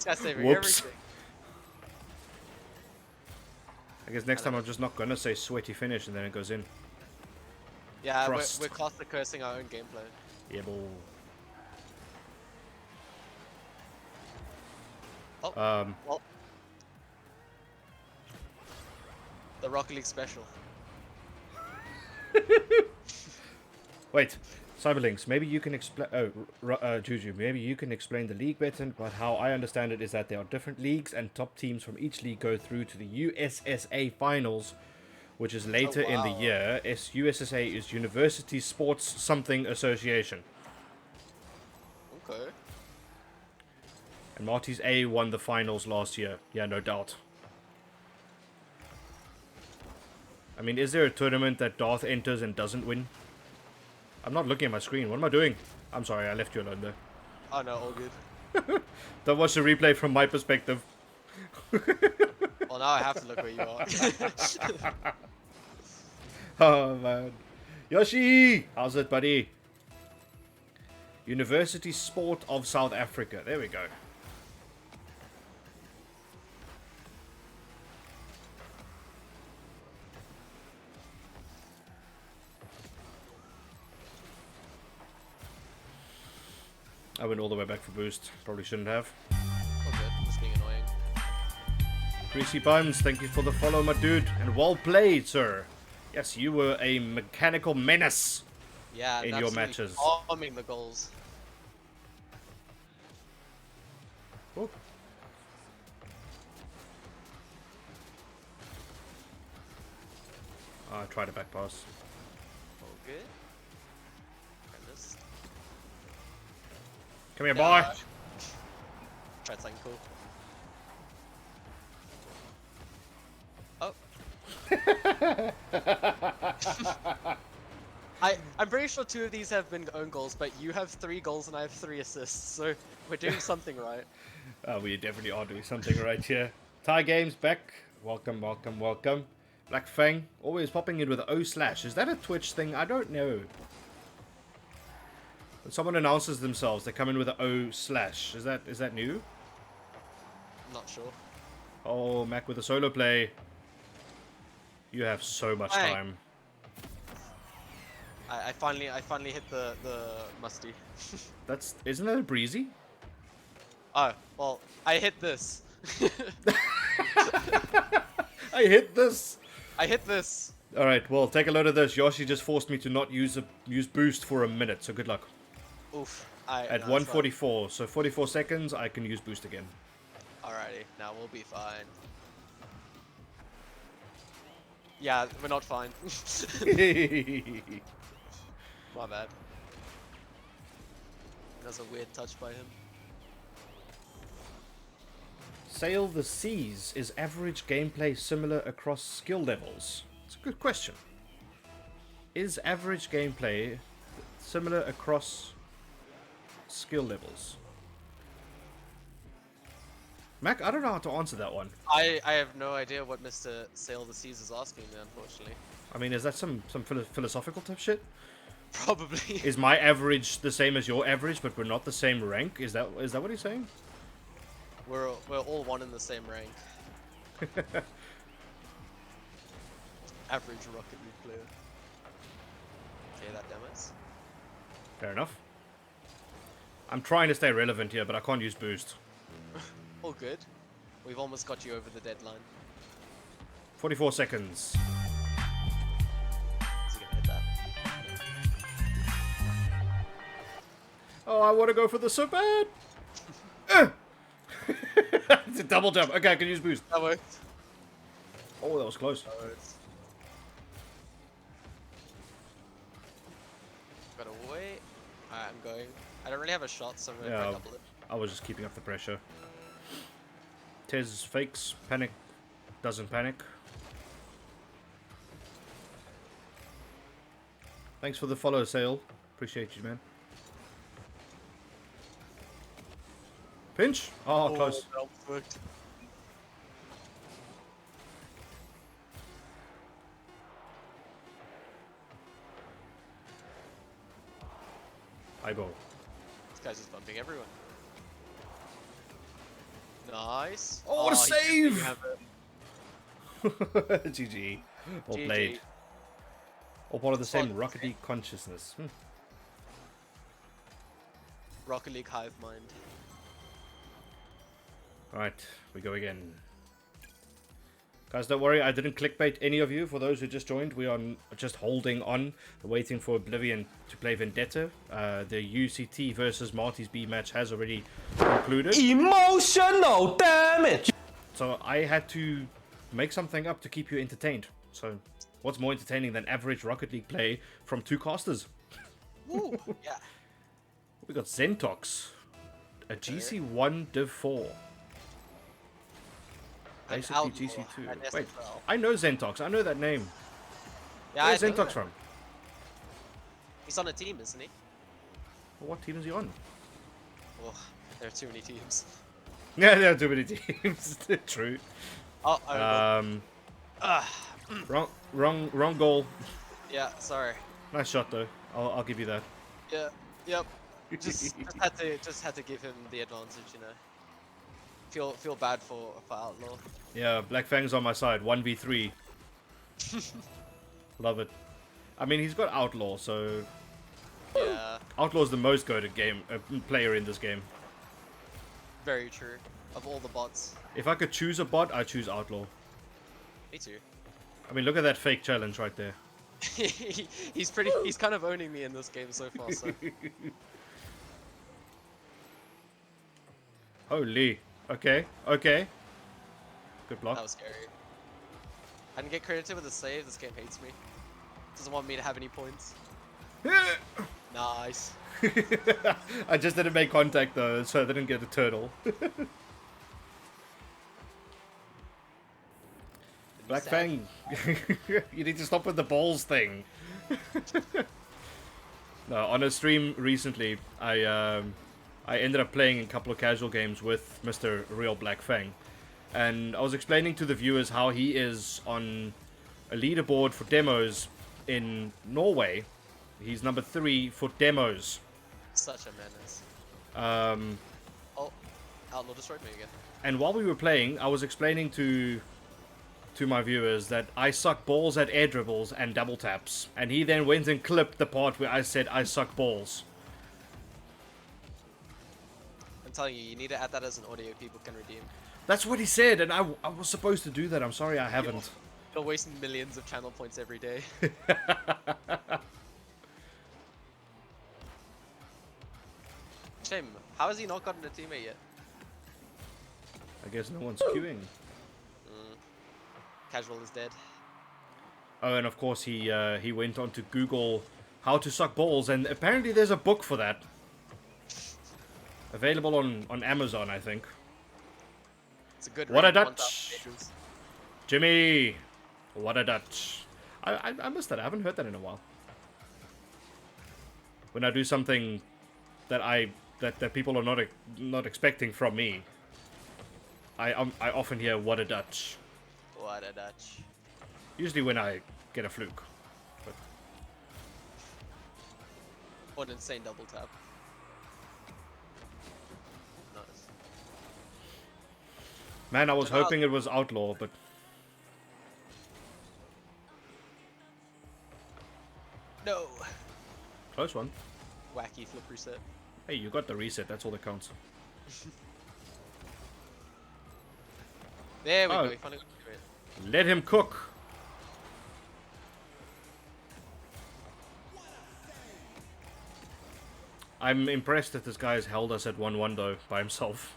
guy's saving Whoops. everything. I guess next time I'm just not gonna say sweaty finish and then it goes in. Yeah, Frost. we're constantly cursing our own gameplay. Yeah, boy. Well, the Rocket League special. Wait, Cyberlinks, maybe you can explain... Oh, Juju, maybe you can explain the league better, but how I understand it is that there are different leagues and top teams from each league go through to the USSA finals, which is later in the year. USSA is University Sports Something Association. Okay. And Marty's A won the finals last year. Yeah, no doubt. I mean, is there a tournament that Darth enters and doesn't win? I'm not looking at my screen. What am I doing? I'm sorry, I left you alone there. Oh no, all good. Don't watch the replay from my perspective. Well, now I have to look where you are. Oh, man. Yoshi! How's it, buddy? University Sport of South Africa. There we go. I went all the way back for boost. Probably shouldn't have. All good. Just being annoying. Greasy Buns, thank you for the follow, my dude. And well played, sir. Yes, you were a mechanical menace. Yeah, in your matches. Bombing the goals. Oh. I tried a back pass. All good. I missed. Come here, boy. Tried something cool. Oh. I'm pretty sure 2 of these have been own goals, but you have 3 goals and I have 3 assists, so we're doing something right. We definitely are doing something right here. Thai Games back. Welcome, welcome, welcome. Black Fang, always popping in with O/. Is that a Twitch thing? I don't know. When someone announces themselves, they come in with an O/. Is that new? I'm not sure. Oh, Mac with a solo play. You have so much time. I finally hit the musty. Isn't that a breezy? Oh, well, I hit this. I hit this. I hit this. All right, well, take a load of this. Yoshi just forced me to not use boost for a minute, so good luck. Oof. At 1:44, so 44 seconds, I can use boost again. Alrighty, now we'll be fine. Yeah, we're not fine. My bad. That's a weird touch by him. Sail the Seas. Is average gameplay similar across skill levels? It's a good question. Is average gameplay similar across skill levels? Mac, I don't know how to answer that one. I have no idea what Mr. Sail the Seas is asking me, unfortunately. I mean, is that some philosophical type shit? Probably. Is my average the same as your average, but we're not the same rank? Is that what he's saying? We're all one in the same rank. Average Rocket League player. Okay, that demos. Fair enough. I'm trying to stay relevant here, but I can't use boost. All good. We've almost got you over the deadline. 44 seconds. Is he gonna hit that? Oh, I want to go for the so bad. It's a double jump. Okay, I can use boost. That worked. Oh, that was close. That worked. Gotta wait. Alright, I'm going. I don't really have a shot, so I'm gonna break up a little. I was just keeping up the pressure. Tez fakes, panic, doesn't panic. Thanks for the follow, Sale. Appreciate you, man. Pinch? Oh, close. That worked. Eyeball. This guy's just bumping everyone. Nice. Oh, what a he save! have it. GG. Well GG. played. All part of the same Fun. Rocket League consciousness. Rocket League hive mind. Alright, we go again. Guys, don't worry, I didn't clickbait any of you. For those who just joined, we are just holding on, waiting for Oblivion to play Vendetta. The UCT versus Marty's B match has already concluded. Emotional damage! So I had to make something up to keep you entertained. So what's more entertaining than average Rocket League play from two casters? Woo! Yeah. We got Zentox, a GC1 Div 4. Basically GC2. Wait, I know Zentox. I know that name. Yeah, Where's Zentox from? He's on a team, isn't he? Well, what team is he on? Oh, there are too many teams. Yeah, there are too many teams. True. Oh, Wrong goal. Yeah, sorry. Nice shot though. I'll give you that. Yeah, yep. Just had to give him the advantage, you know. Feel bad for Outlaw. Yeah, Black Fang's on my side. 1v3. Love it. I mean, he's got Outlaw, so yeah. Outlaw's the most goated player in this game. Very true. Of all the bots. If I could choose a bot, I'd choose Outlaw. Me too. I mean, look at that fake challenge right there. He's kind of owning me in this game so far. So. Holy. Okay. Okay. Good block. That was scary. I didn't get credited with a save. This game hates me. Doesn't want me to have any points. Nice. I just didn't make contact though, so I didn't get a turtle. Black Fang, you need to stop with the balls thing. No, on a stream recently, I ended up playing a couple of casual games with Mr. Real Black Fang, and I was explaining to the viewers how he is on a leaderboard for demos in Norway. He's number 3 for demos. Such a menace. Oh, Outlaw destroyed me again. And while we were playing, I was explaining to my viewers that I suck balls at air dribbles and double taps, and he then went and clipped the part where I said I suck balls. I'm telling you, you need to add that as an audio people can redeem. That's what he said, and I was supposed to do that. I'm sorry I haven't. You'll waste millions of channel points every day. Shame. How has he not gotten a teammate yet? I guess no one's queuing. Casual is dead. Oh, and of course he went on to Google how to suck balls, and apparently there's a book for that. Available on Amazon, I think. It's a good What a read, Dutch! Jimmy! What a Dutch. I missed that. I haven't heard that in a while. When I do something that that people are not expecting from me, I often hear what a Dutch. What a Dutch. Usually when I get a fluke. But What an insane double tap. Nice. man, I was hoping it was Outlaw, but No! close one. Wacky flip reset. Hey, you got the reset. That's all that counts. There we Oh. go, we finally got to it. Let him cook. I'm impressed that this guy has held us at 1-1 though, by himself.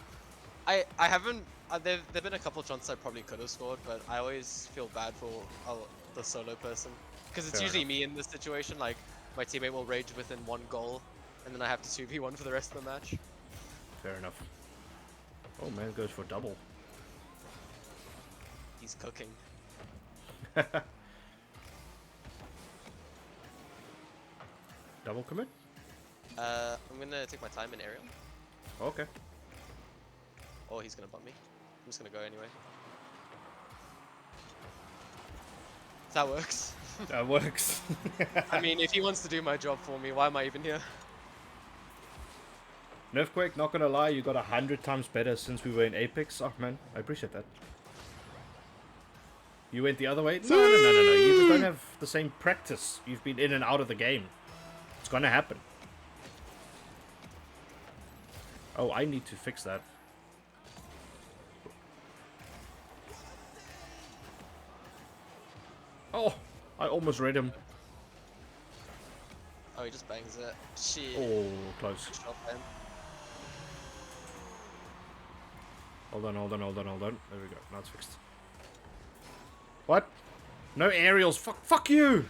I haven't. There've been a couple of chances I probably could have scored, but I always feel bad for the solo person because it's Fair usually enough. me in this situation. Like my teammate will rage within 1 goal, and then I have to 2v1 for the rest of the match. Fair enough. Oh man, goes for double. He's cooking. Double commit? I'm gonna take my time in aerial. Okay. Oh, he's gonna bump me. I'm just gonna go anyway. That works. That works. I mean, if he wants to do my job for me, why am I even here? Nerfquake, not gonna lie, you got 100 times better since we were in Apex. Oh man, I appreciate that. You went the other way? No. You just don't have the same practice. You've been in and out of the game. It's gonna happen. Oh, I need to fix that. Oh, I almost read him. Oh, he just bangs it. Shit. Oh, close. Good shot, man. Hold on. There we go. Now it's fixed. What? No aerials. Fuck you.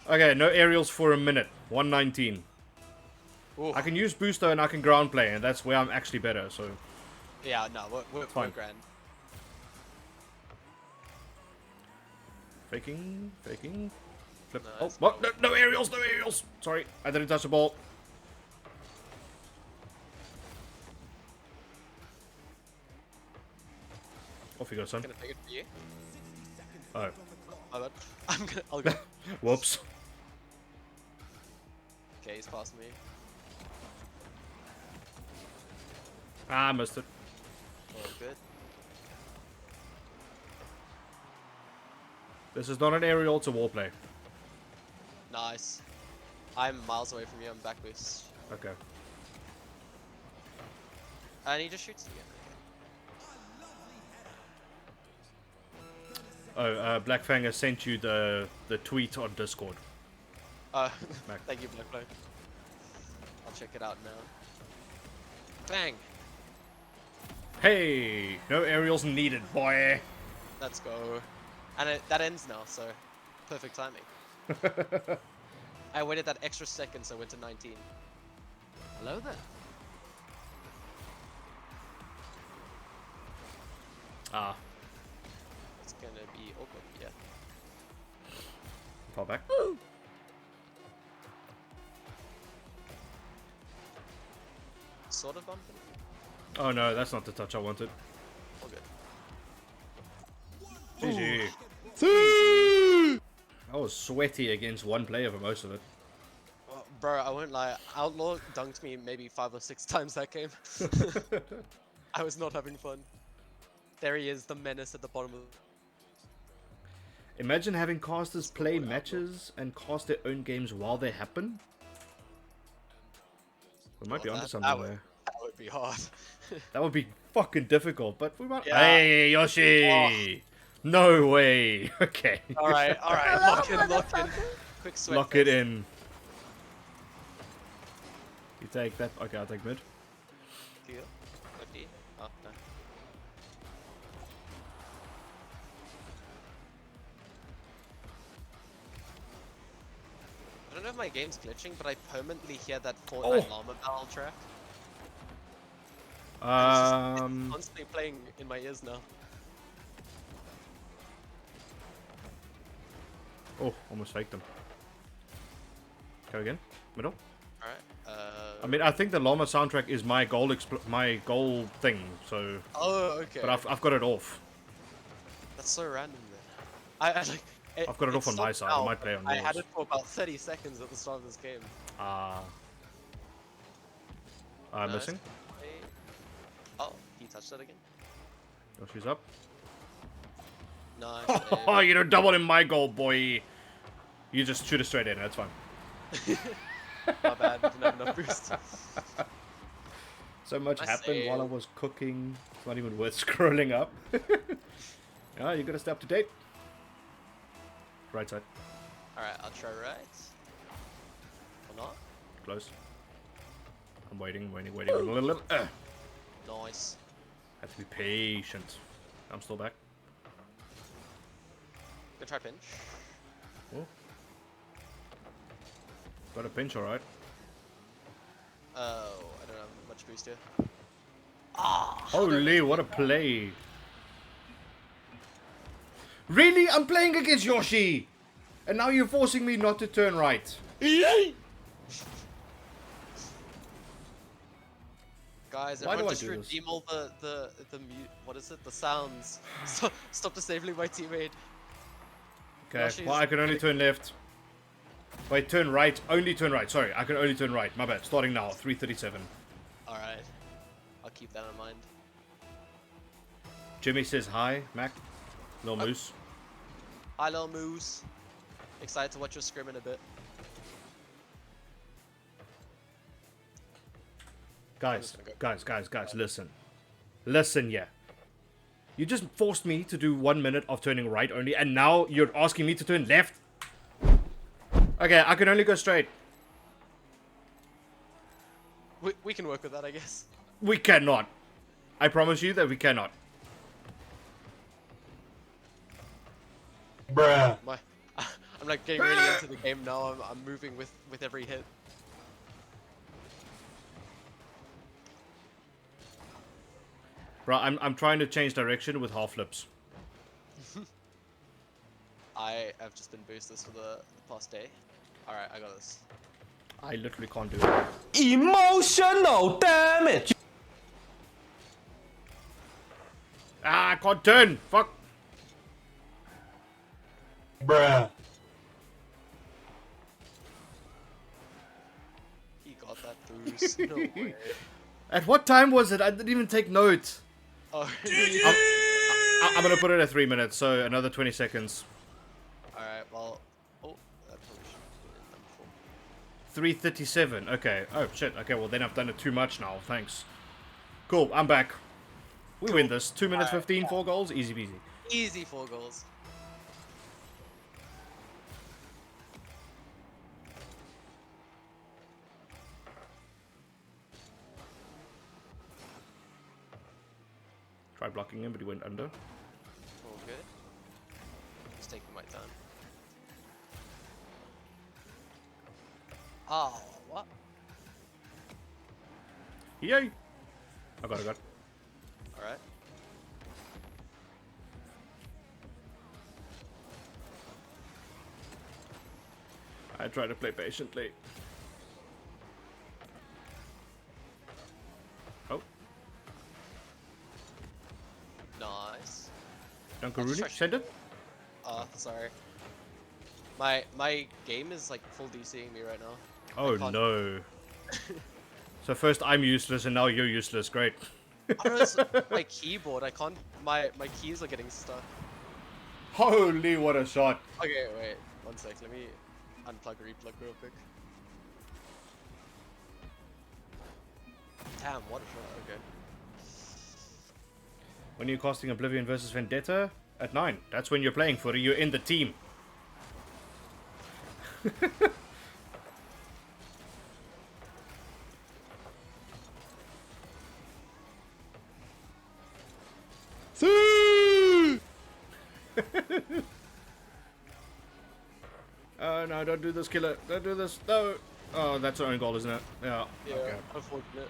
Okay, no aerials for a minute. 119. Ooh. I can use booster and I can ground play, and that's where I'm actually better. So Yeah, no, we're Fine. grand. faking. Flip. No, Oh, that's what? cool. No aerials. Sorry, I didn't touch the ball. Off you go, son. Gonna take it for you. Oh, My bad. I'll go. whoops. Okay, he's past me. Ah, I missed it. All good. This is not an aerial, it's a wall play. Nice. I'm miles away from you. I'm back boost. Okay. And he just shoots again. Oh, Black Fang has sent you the tweet on Discord. Oh, Back. thank you, Blackflow. I'll check it out now. Bang! Hey, no aerials needed, boy. Let's go. And that ends now, so perfect timing. I waited that extra second, so I went to 19. Hello there. Ah, It's gonna be awkward, yeah. fall back. Sort of bumping. Oh no, that's not the touch I wanted. All good. GG. I was sweaty against one player for most of it. Bro, I won't lie. Outlaw dunked me maybe 5 or 6 times that game. I was not having fun. There he is, the menace at the bottom of. Imagine having casters play matches and cast their own games while they happen. We might be onto something there. That would be hard. That would be fucking difficult, but we might. Yeah. Hey, Yoshi! No way. Okay. Alright, lock in. Quick sweat. Lock it in. You take that. Okay, I'll take mid. Deal. Okay. Oh, no. I don't know if my game's glitching, but I permanently hear that Fortnite llama battle track. It's constantly playing in my ears now. Oh, almost faked him. Go again. Middle. Alright. I mean, I think the llama soundtrack is my goal thing. So, Oh, okay. but I've got it off. That's so random then. I like. I've got it off on my stopped side. I now, might play on I had yours. it for about 30 seconds at the start of this game. I'm Nice. missing. Oh, he touched that again. Yoshi's up. Nice. Oh, you don't double in my goal, boy. You just shoot it straight in. That's fine. My bad, didn't have enough boost. So much I happened see. while I was cooking. It's not even worth scrolling up. Yeah, you gotta stay up to date. Right side. Alright, I'll try right. Or not? Close. I'm waiting. Nice. Have to be patient. I'm still back. Good try pinch. Oh. Got a pinch, alright. Oh, I don't have much boost here. Holy, what a play. Really? I'm playing against Yoshi! And now you're forcing me not to turn right. Guys, Why do everyone I just do this? redeem all the mute, what is it? The sounds. Stop disabling my teammate. Okay, Yoshi's well, I can only turn left. Wait, turn right. Only turn right. Sorry, I can only turn right. My bad. Starting now. 3:37. Alright. I'll keep that in mind. Jimmy says hi, Mac. Little Oh. Moose. Hi, little moose. Excited to watch your scrim in a bit. Guys, listen. Listen, yeah. You just forced me to do 1 minute of turning right only, and now you're asking me to turn left? Okay, I can only go straight. We can work with that, I guess. We cannot. I promise you that we cannot. Bruh. I'm like getting really into the game now. I'm moving with every hit. Bro, I'm trying to change direction with half flips. I have just been boosted for the past day. Alright, I got this. I literally can't do it. Emotional damage. Ah, I can't turn. Fuck. Bruh. He got that boost. No way. At what time was it? I didn't even take notes. Oh, I'm gonna put it at 3 minutes, so another 20 seconds. Alright, well. Oh, that probably should be number 4. 3:37. Okay. Oh shit. Okay. Well, then I've done it too much now. Thanks. Cool. I'm back. We win this. 2 minutes 15. 4 goals. Easy peasy. Easy 4 goals. Tried blocking him, but he went under. All good. Just taking my time. Oh, what? Yay! I got it. Alright. I try to play patiently. Oh, Nice. Dunkaroonie, send it. Oh, sorry. My game is like full DCing me right now. Oh can't- no. So first I'm useless and now you're useless. Great. I don't know, it's my keyboard. I can't. My keys are getting stuck. Holy, what a shot. Okay, wait. 1 sec. Let me unplug, replug real quick. Damn, what a shot. Okay. When you're casting Oblivion versus Vendetta at 9. That's when you're playing footy. You're in the team. Oh no, don't do this, killer. Don't do this. No. Oh, that's our own goal, isn't it? Yeah. Yeah, Okay. unfortunate.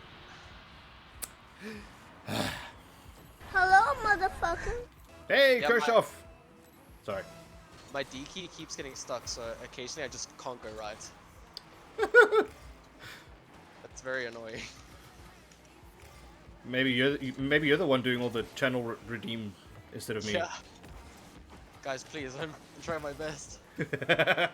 Hello, motherfucker. Hey, Yeah, Kershoff. Sorry. My D key keeps getting stuck, so occasionally I just can't go right. That's very annoying. Maybe you're the one doing all the channel redeem instead of me. Yeah. Guys, please, I'm trying my best. Get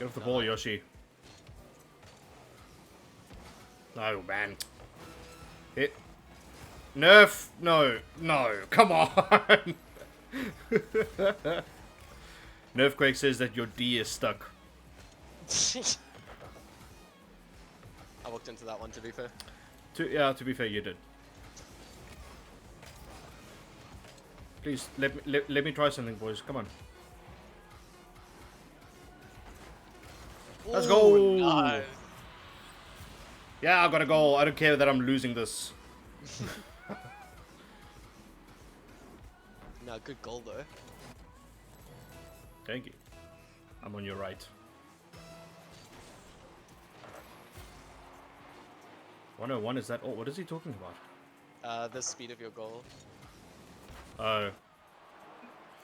off the ball, Yoshi. No, man. Hit. Nerf. No. No. Come on. Nerfquake says that your D is stuck. I walked into that one, to be fair. To be fair, you did. Please, let me try something, boys. Come on. Let's go. Ooh, nice. Yeah, I got a goal. I don't care that I'm losing this. No, good goal though. Thank you. I'm on your right. 101, is that all? What is he talking about? The speed of your goal. Oh.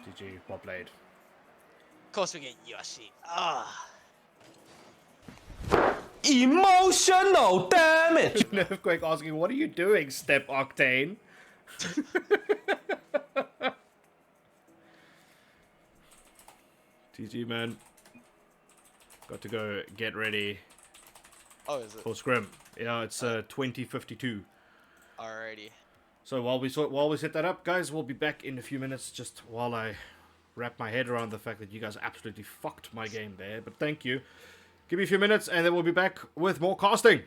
GG, well played. Of course we get Yoshi. Ah. Emotional damage. Nerfquake asking, what are you doing, Step Octane? GG, man. Got to go get ready Oh, is it? for scrim. Yeah, it's 20:52. Alrighty. So while we set that up, guys, we'll be back in a few minutes. Just while I wrap my head around the fact that you guys absolutely fucked my game there. But thank you. Give me a few minutes and then we'll be back with more casting.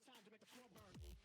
Time to make the floor burn.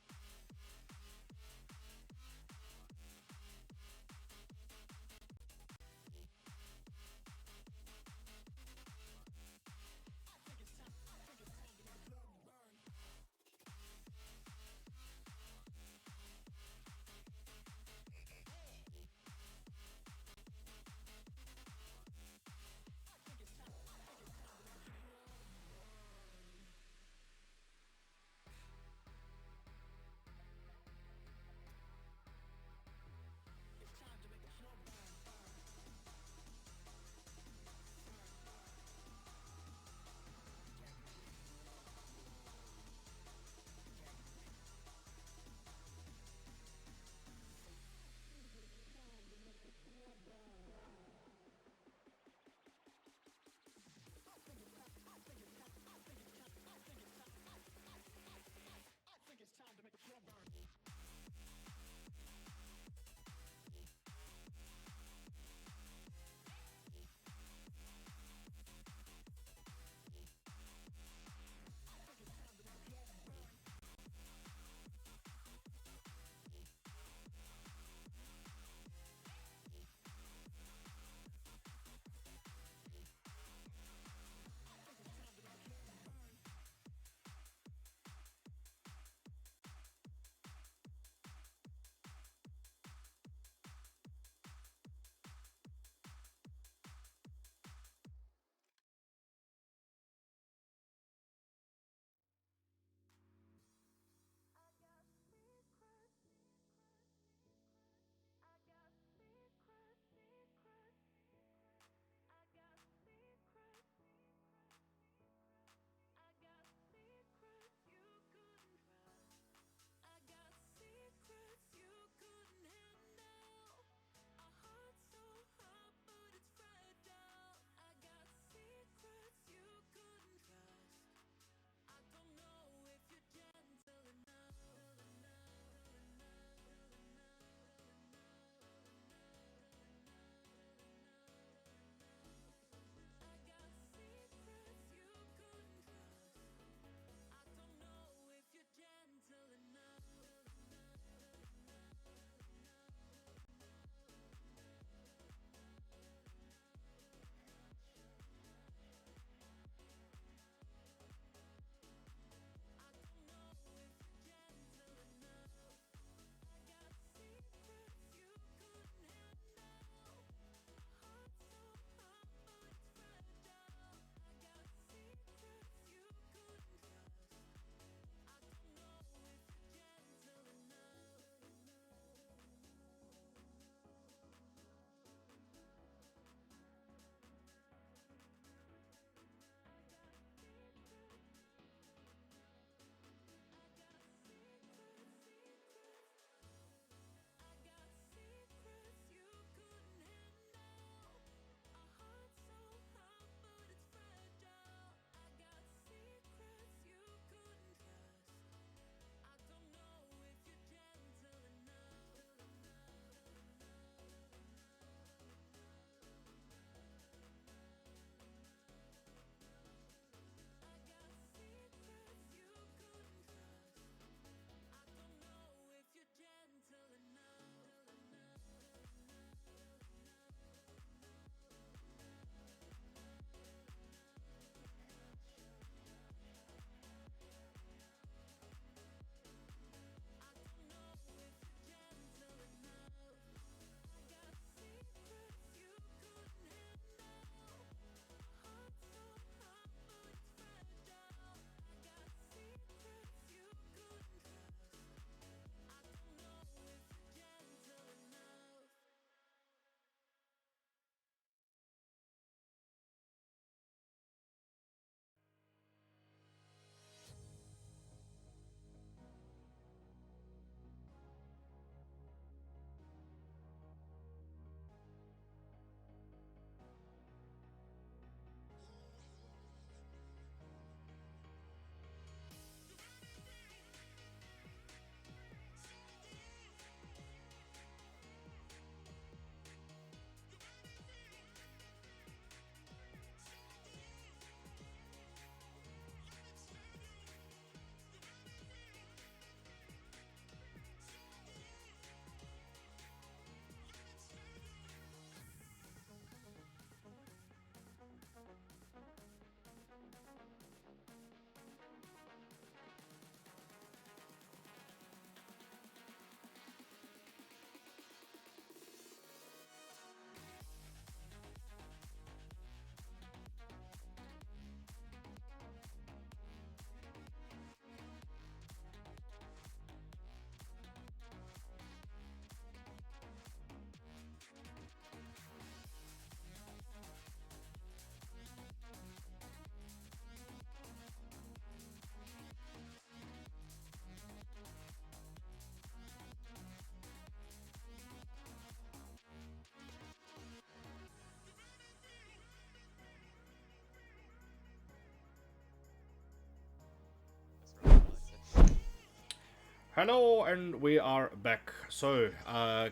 Hello, and we are back. So,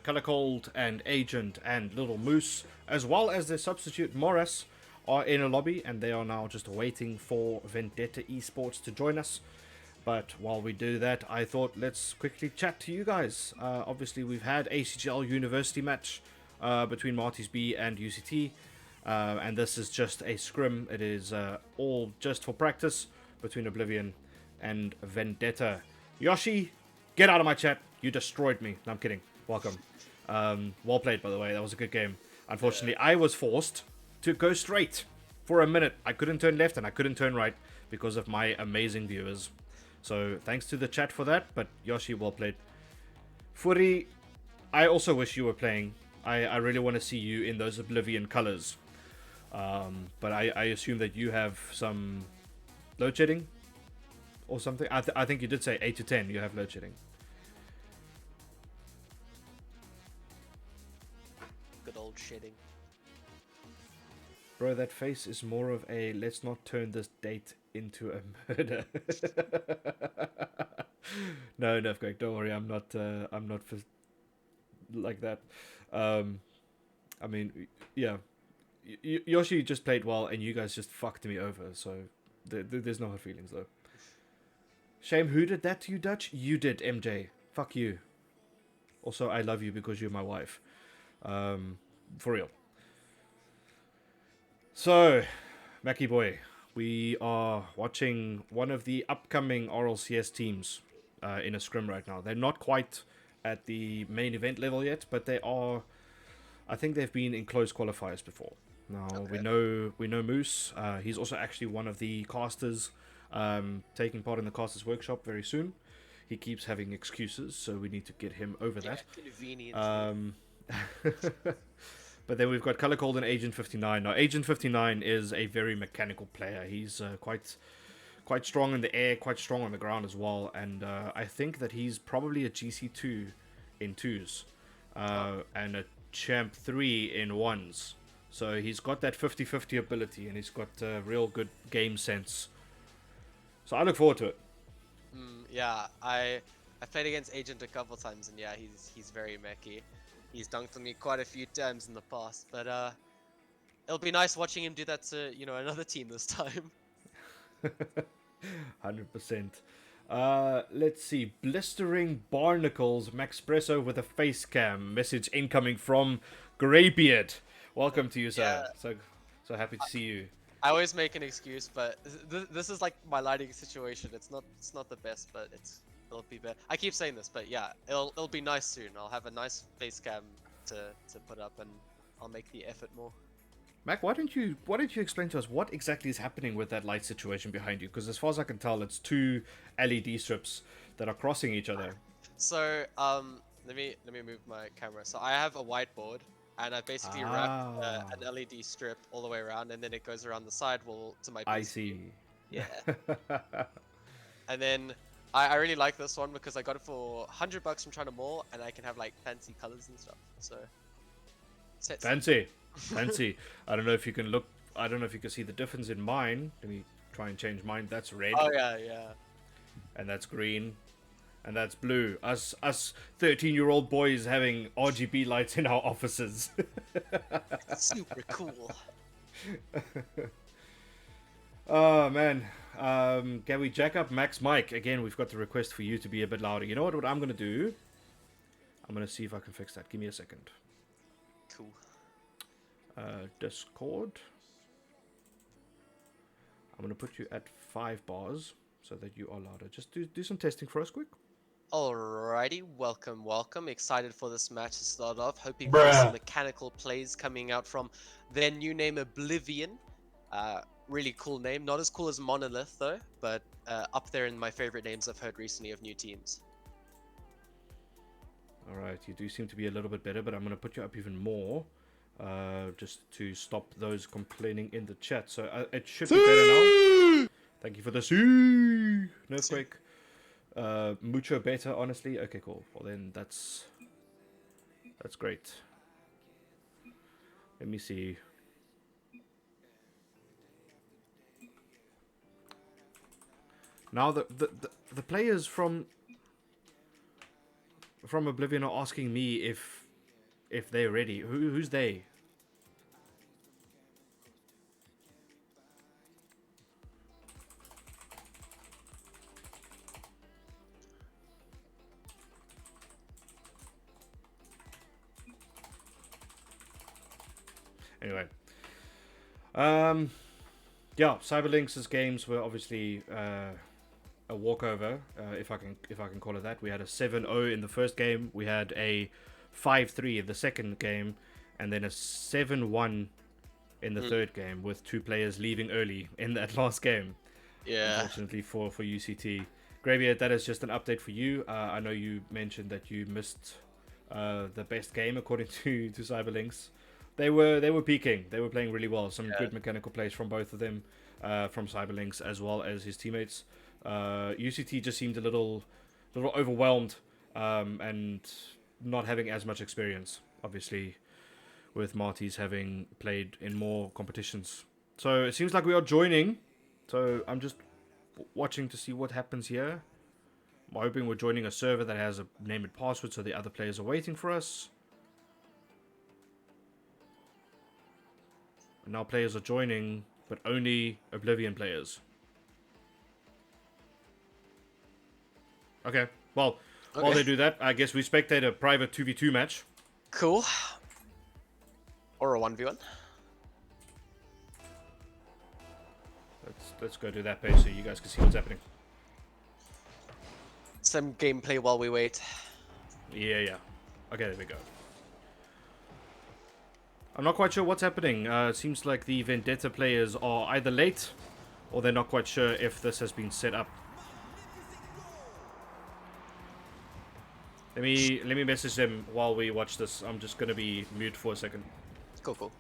Color Cold and Agent and Little Moose, as well as their substitute Morris, are in a lobby, and they are now just waiting for Vendetta eSports to join us. But while we do that, I thought let's quickly chat to you guys. Obviously, we've had ACGL University match between Marty's B and UCT, and this is just a scrim. It is all just for practice between Oblivion and Vendetta. Yoshi, get out of my chat. You destroyed me. No, I'm kidding. Welcome. Well played, by the way. That was a good game. Unfortunately, I was forced to go straight for a minute. I couldn't turn left and I couldn't turn right because of my amazing viewers. So thanks to the chat for that. But Yoshi, well played. Furi, I also wish you were playing. I really want to see you in those Oblivion colors. But I assume that you have some load shedding or something. I think you did say 8 to 10 you have load shedding. Good old shedding. Bro, that face is more of a let's not turn this date into a murder. No, Greg, don't worry. I'm not for like that. I mean, yeah. Yoshi just played well, and you guys just fucked me over. So there's no hard feelings though. Shame, who did that to you, Dutch? You did, MJ. Fuck you. Also, I love you because you're my wife. For real. So, Mackie boy, we are watching one of the upcoming RLCS teams in a scrim right now. They're not quite at the main event level yet, but they are. I think they've been in close qualifiers before. Now we know Moose. He's also actually one of the casters, taking part in the casters workshop very soon. He keeps having excuses, so we need to get him over that. Convenient. But then we've got Color Cold and Agent 59. Now, Agent 59 is a very mechanical player. He's quite strong in the air, quite strong on the ground as well. And I think that he's probably a GC2 in 2s and a Champ 3 in 1s. So he's got that 50-50 ability, and he's got real good game sense. So I look forward to it. Yeah, I played against Agent a couple times, and yeah, he's very mechy. He's dunked on me quite a few times in the past, but it'll be nice watching him do that to another team this time. 100%. Let's see. Blistering Barnacles, Maxpresso with a face cam. Message incoming from Greybeard. Welcome to you, sir. Yeah. So happy to see you. I always make an excuse, but this is like my lighting situation. It's not the best, but it'll be better. I keep saying this, but yeah, it'll be nice soon. I'll have a nice face cam to put up, and I'll make the effort more. Mac, why don't you explain to us what exactly is happening with that light situation behind you? Because as far as I can tell, it's two LED strips that are crossing each other. So let me move my camera. So I have a whiteboard, and I basically wrapped an LED strip all the way around, and then it goes around the sidewall to my PC. I see. Yeah. And then I really like this one because I got it for $100 from China Mall, and I can have like fancy colors and stuff. So fancy. I don't know if you can look. I don't know if you can see the difference in mine. Let me try and change mine. That's red. Oh yeah. And that's green. And that's blue. Us 13-year-old boys having RGB lights in our offices. Super cool. Oh man. Can we jack up Mac's mic? Again, we've got the request for you to be a bit louder. You know what I'm going to do? I'm going to see if I can fix that. Give me a second. Cool. Discord. I'm going to put you at 5 bars so that you are louder. Just do some testing for us quick. Alrighty, welcome. Excited for this match to start off. Hoping for some mechanical plays coming out from their new name, Oblivion. Really cool name. Not as cool as Monolith though, but up there in my favorite names I've heard recently of new teams. Alright, you do seem to be a little bit better, but I'm going to put you up even more. Just to stop those complaining in the chat. So it should be better now. Thank you for the Earthquake. Mucho better, honestly. Okay, cool. Well then, that's great. Let me see. Now the players from from Oblivion are asking me if they're ready. Who's they? Anyway, yeah, Cyberlinks' games were obviously a walkover, if I can call it that. We had a 7-0 in the first game. We had a 5-3 in the second game, and then a 7-1 in the third game, with 2 players leaving early in that last game. Yeah. Unfortunately for UCT. Gravier, that is just an update for you. I know you mentioned that you missed the best game according to Cyberlinks. They were peaking. They were playing really well. Some good mechanical plays from both of them, from Cyberlinks as well as his teammates. UCT just seemed a little overwhelmed, and not having as much experience, obviously, with Marty's having played in more competitions. So it seems like we are joining. So I'm just watching to see what happens here. I'm hoping we're joining a server that has a name and password, so the other players are waiting for us. And now players are joining, but only Oblivion players. Okay, well, while they do that, I guess we spectate a private 2v2 match. Cool. Or a 1v1. Let's go do that pace so you guys can see what's happening. Some gameplay while we wait. Yeah. Okay, there we go. I'm not quite sure what's happening. It seems like the Vendetta players are either late, or they're not quite sure if this has been set up. Let me message them while we watch this. I'm just gonna be mute for a second. Cool.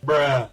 Bruh.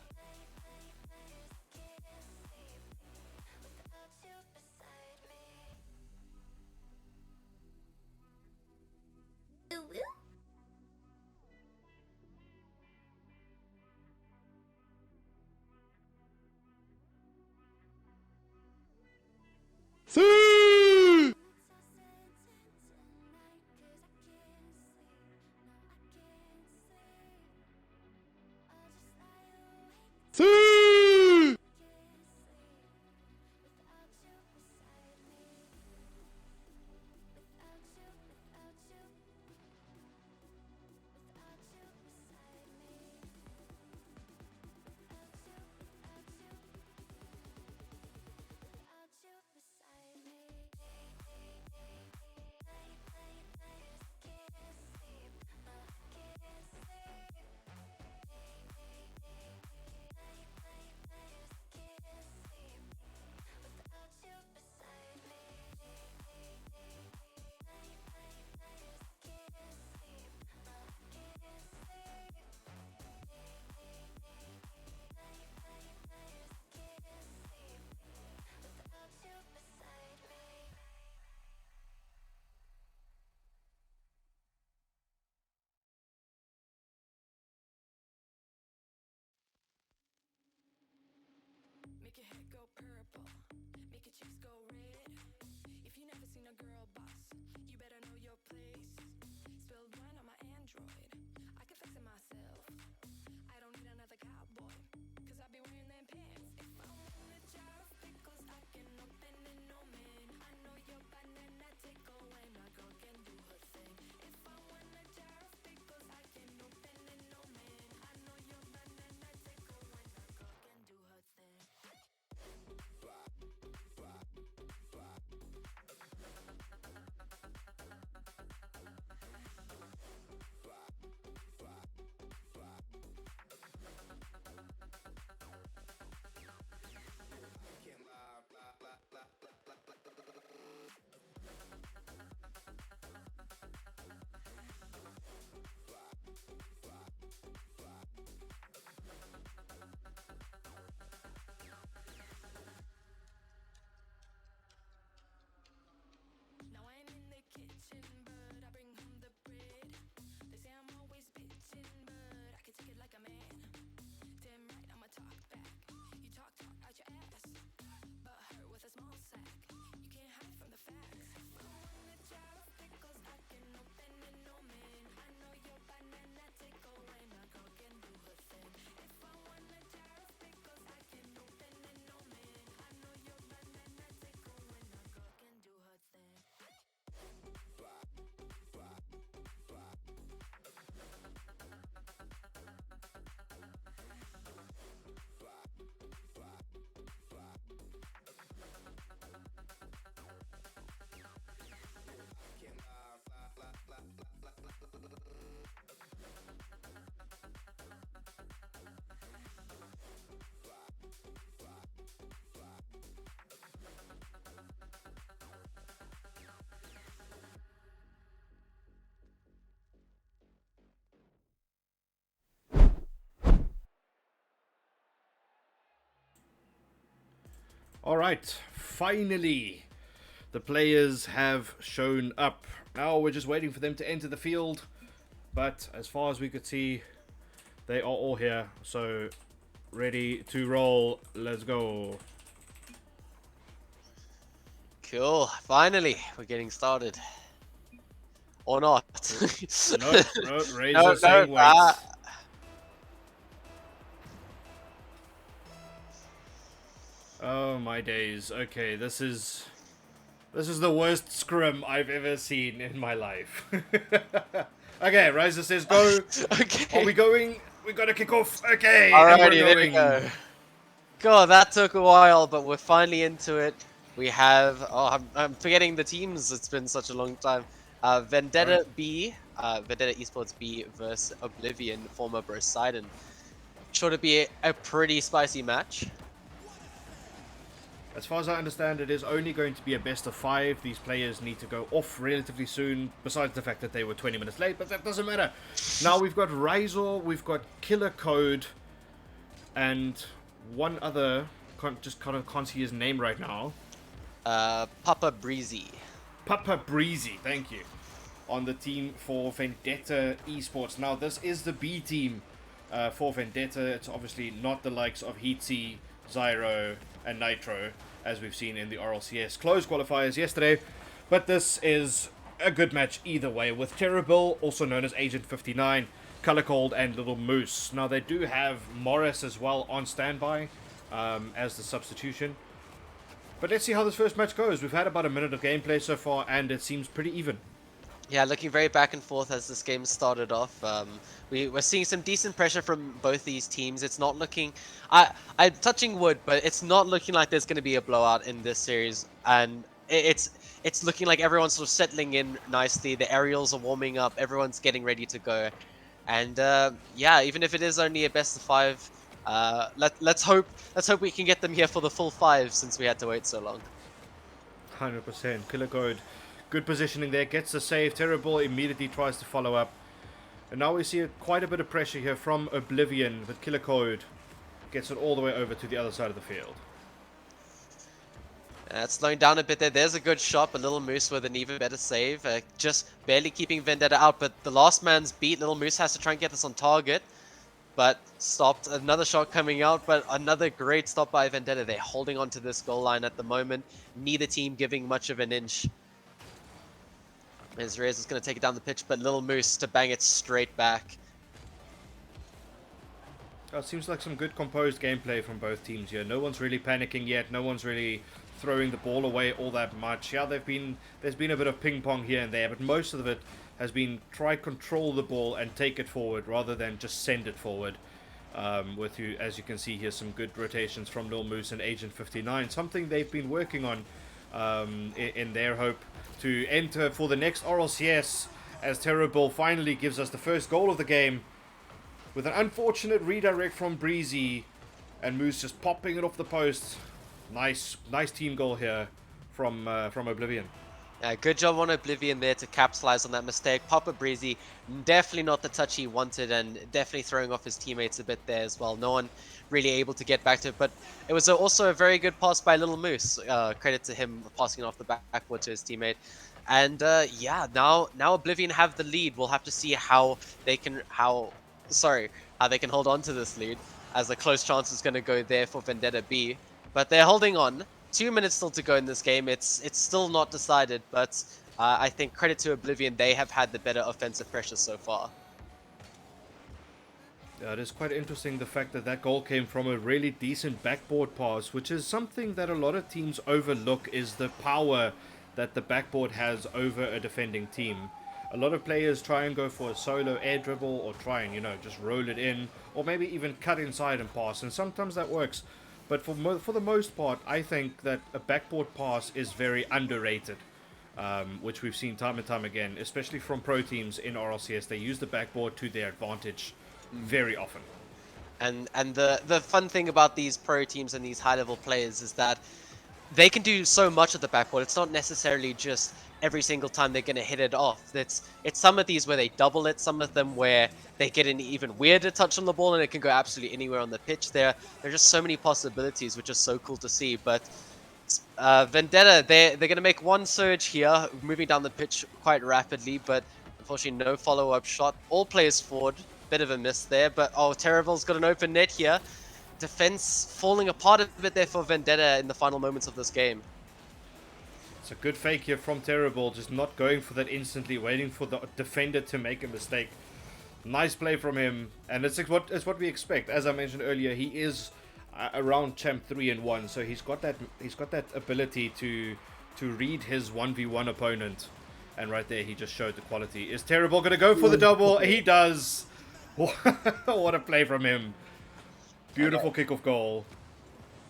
Make your head go purple, make your cheeks go red. If you never seen a girl boss, you better know your place. Spilled wine on my Android, I can fix it myself. I don't need another cowboy, cause I be wearing them pants. If I want a jar of pickles, I can open it, no man. I know your banana tickle when a girl can do her thing. If I want a jar of pickles, I can open it, no man. I know your banana tickle when a girl can do her thing. Now I ain't in the kitchen, but I bring home the bread. They say I'm always bitching, but I can take it like a man. Damn right, I'ma talk back. You talk out your ass, but hurt with a small sack. You can't hide from the facts. If I want a jar of pickles, I can open it, no man. I know your banana tickle when a girl can do her thing. If I want a jar of pickles, I can open it, no man. I know your banana tickle when a girl can do her thing. All right, finally, the players have shown up. Now we're just waiting for them to enter the field, but as far as we could see, they are all here. So, ready to roll. Let's go. Cool. Finally, we're getting started. Or not. No, Razor saying wait. Oh my days. Okay, this is the worst scrim I've ever seen in my life. Okay, Razor says go. Okay. Are we going? We gotta kick off. Okay, Alrighty, and there we're we going. go. God, that took a while, but we're finally into it. We have, I'm forgetting the teams. It's been such a long time. Vendetta Right. B, Vendetta eSports B versus Oblivion, former Poseidon. Sure to be a pretty spicy match. As far as I understand, it is only going to be a best of 5. These players need to go off relatively soon, besides the fact that they were 20 minutes late, but that doesn't matter. Now we've got Razor, we've got Killer Code, and one other, just kind of can't see his name right now. Papa Breezy. Papa Breezy, thank you. On the team for Vendetta eSports. Now, this is the B team for Vendetta. It's obviously not the likes of Heatsy, Zyro, and Nitro, as we've seen in the RLCS closed qualifiers yesterday. But this is a good match either way, with Terrible, also known as Agent 59, Color Cold, and Little Moose. Now, they do have Morris as well on standby as the substitution. But let's see how this first match goes. We've had about a minute of gameplay so far, and it seems pretty even. Yeah, looking very back and forth as this game started off. We're seeing some decent pressure from both these teams. It's not looking... I'm touching wood, but it's not looking like there's going to be a blowout in this series. And it's looking like everyone's sort of settling in nicely. The aerials are warming up. Everyone's getting ready to go. And yeah, even if it is only a best of 5, let's hope we can get them here for the full 5 since we had to wait so long. 100%. Killer Code, good positioning there, gets the save. Terrible immediately tries to follow up. And now we see quite a bit of pressure here from Oblivion, but Killer Code gets it all the way over to the other side of the field. Slowing down a bit there. There's a good shot, but Little Moose with an even better save. Just barely keeping Vendetta out, but the last man's beat. Little Moose has to try and get this on target. But stopped. Another shot coming out, but another great stop by Vendetta. They're holding on to this goal line at the moment. Neither team giving much of an inch. As Reyes is going to take it down the pitch, but Little Moose to bang it straight back. It seems like some good composed gameplay from both teams here. No one's really panicking yet. No one's really throwing the ball away all that much. Yeah, there's been a bit of ping pong here and there, but most of it has been try control the ball and take it forward rather than just send it forward. With you, as you can see here, some good rotations from Lil Moose and Agent 59, something they've been working on in their hope to enter for the next RLCS, as Terrible finally gives us the first goal of the game with an unfortunate redirect from Breezy, and Moose just popping it off the post. Nice team goal here from Oblivion. Good job on Oblivion there to capitalize on that mistake. Papa Breezy, definitely not the touch he wanted, and definitely throwing off his teammates a bit there as well. No one really able to get back to it, but it was also a very good pass by Little Moose. Credit to him passing it off the backboard to his teammate. And yeah, now Oblivion have the lead. We'll have to see how they can hold on to this lead, as a close chance is going to go there for Vendetta B. But they're holding on. 2 minutes still to go in this game. It's still not decided, but I think credit to Oblivion, they have had the better offensive pressure so far. Yeah, it is quite interesting the fact that goal came from a really decent backboard pass, which is something that a lot of teams overlook, is the power that the backboard has over a defending team. A lot of players try and go for a solo air dribble, or try and, just roll it in, or maybe even cut inside and pass, and sometimes that works. But for the most part, I think that a backboard pass is very underrated, which we've seen time and time again, especially from pro teams in RLCS. They use the backboard to their advantage very often. And the fun thing about these pro teams and these high-level players is that they can do so much at the backboard. It's not necessarily just every single time they're going to hit it off. It's some of these where they double it, some of them where they get an even weirder touch on the ball and it can go absolutely anywhere on the pitch. There are just so many possibilities, which is so cool to see. But Vendetta, they're going to make one surge here, moving down the pitch quite rapidly, but unfortunately no follow-up shot. All players forward, bit of a miss there, but Terrible's got an open net here. Defense falling apart a bit there for Vendetta in the final moments of this game. It's a good fake here from Terrible, just not going for that instantly, waiting for the defender to make a mistake. Nice play from him, and it's what we expect. As I mentioned earlier, he is around champ 3-1, so he's got that ability to read his 1v1 opponent. And right there, he just showed the quality. Is Terrible going to go for the double? He does. What a play from him. Beautiful kickoff goal.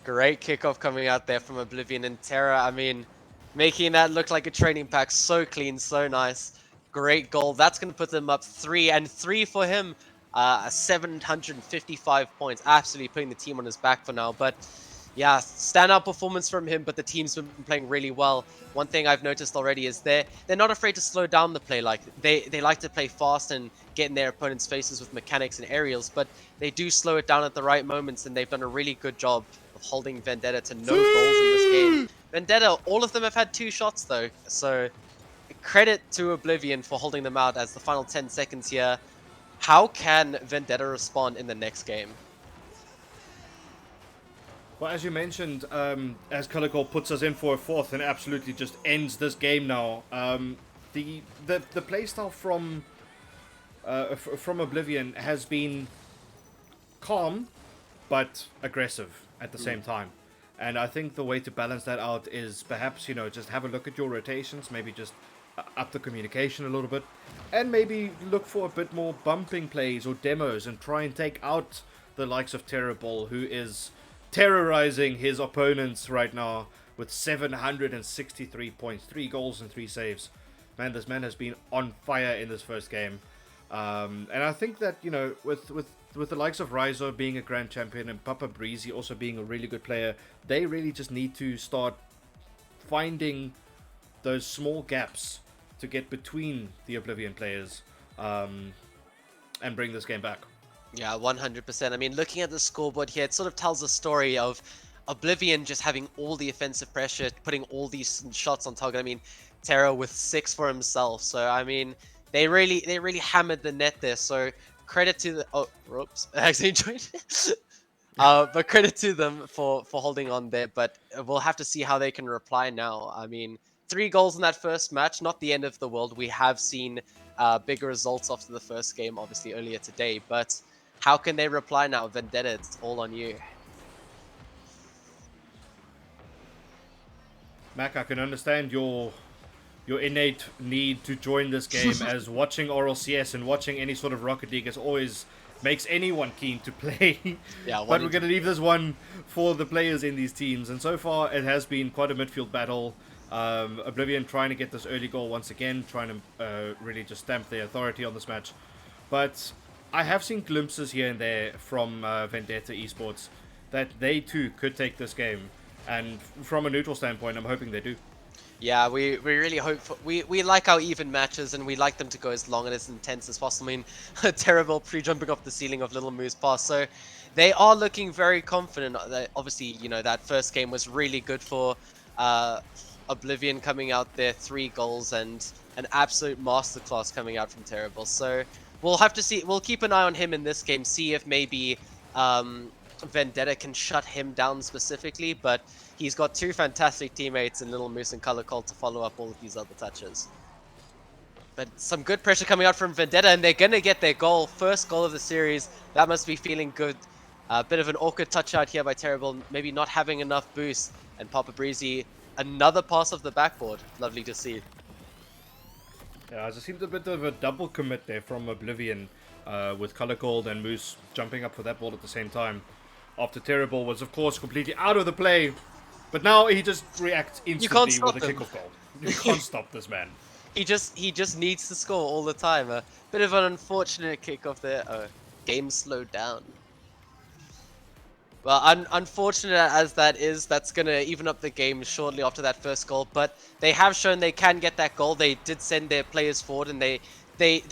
Great kickoff coming out there from Oblivion and Terra. I mean, making that look like a training pack. So clean, so nice. Great goal. That's going to put them up 3-3 for him. 755 points. Absolutely putting the team on his back for now. But yeah, standout performance from him, but the team's been playing really well. One thing I've noticed already is they're not afraid to slow down the play. Like they like to play fast and get in their opponent's faces with mechanics and aerials, but they do slow it down at the right moments, and they've done a really good job of holding Vendetta to no goals in this game. Vendetta, all of them have had 2 shots though, so credit to Oblivion for holding them out as the final 10 seconds here. How can Vendetta respond in the next game? Well, as you mentioned, as Color Call puts us in for a 4th and absolutely just ends this game now. The playstyle from Oblivion has been calm but aggressive at the same time, and I think the way to balance that out is perhaps, you know, just have a look at your rotations, maybe just up the communication a little bit, and maybe look for a bit more bumping plays or demos and try and take out the likes of Terrible, who is terrorizing his opponents right now with 763 points, 3 goals and 3 saves. Man, this man has been on fire in this first game. And I think that, you know, with the likes of Rizo being a grand champion and Papa Breezy also being a really good player, they really just need to start finding those small gaps to get between the Oblivion players and bring this game back. Yeah, 100%. I mean, looking at the scoreboard here, it sort of tells a story of Oblivion just having all the offensive pressure, putting all these shots on target. I mean, Terra with 6 for himself. So, I mean, they really hammered the net there. So, credit to the... Oh, oops. I actually joined it. But credit to them for holding on there. But we'll have to see how they can reply now. I mean, 3 goals in that first match, not the end of the world. We have seen bigger results after the first game, obviously, earlier today. But how can they reply now? Vendetta, it's all on you. Mac, I can understand your innate need to join this game, as watching Oral CS and watching any sort of Rocket League always makes anyone keen to play. Yeah, but we're going to leave this one for the players in these teams, and so far it has been quite a midfield battle. Oblivion trying to get this early goal once again, trying to really just stamp their authority on this match. But I have seen glimpses here and there from Vendetta eSports that they too could take this game, and from a neutral standpoint, I'm hoping they do. Yeah, we really hope for, we like our even matches, and we like them to go as long and as intense as possible. I mean, Terrible pre-jumping off the ceiling of Little Moo's pass, so they are looking very confident. Obviously, you know, that first game was really good for Oblivion coming out there, 3 goals and an absolute masterclass coming out from Terrible. So we'll have to see. We'll keep an eye on him in this game, see if maybe Vendetta can shut him down specifically, but he's got 2 fantastic teammates in Little Moose and Color Cold to follow up all of these other touches. But some good pressure coming out from Vendetta, and they're going to get their goal. First goal of the series. That must be feeling good. A bit of an awkward touch out here by Terrible, maybe not having enough boost. And Papa Breezy, another pass off the backboard. Lovely to see. Yeah, there seemed a bit of a double commit there from Oblivion, with Color Cold and Moose jumping up for that ball at the same time. After Terrible was, of course, completely out of the play, but now he just reacts instantly with a kickoff goal. You can't stop this man. He just needs to score all the time. A bit of an unfortunate kickoff there. Game slowed down. Well, unfortunate as that is, that's going to even up the game shortly after that first goal. But they have shown they can get that goal. They did send their players forward, and they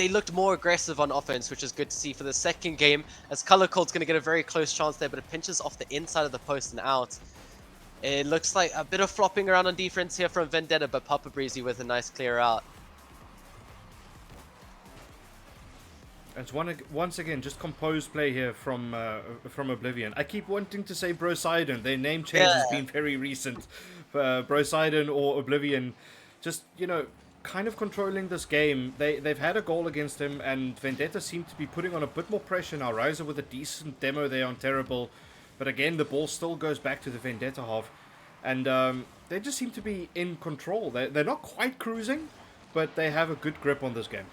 looked more aggressive on offense, which is good to see for the second game. As Color Cold's going to get a very close chance there, but it pinches off the inside of the post and out. It looks like a bit of flopping around on defense here from Vendetta, but Papa Breezy with a nice clear out. It's once again just composed play here from Oblivion. I keep wanting to say Brosidon. Their name change has been very recent, Brosidon or Oblivion, just, you know, kind of controlling this game. They've had a goal against him, and Vendetta seem to be putting on a bit more pressure now. Riser with a decent demo there on Terrible, but again, the ball still goes back to the Vendetta half, and they just seem to be in control. They're not quite cruising, but they have a good grip on this game.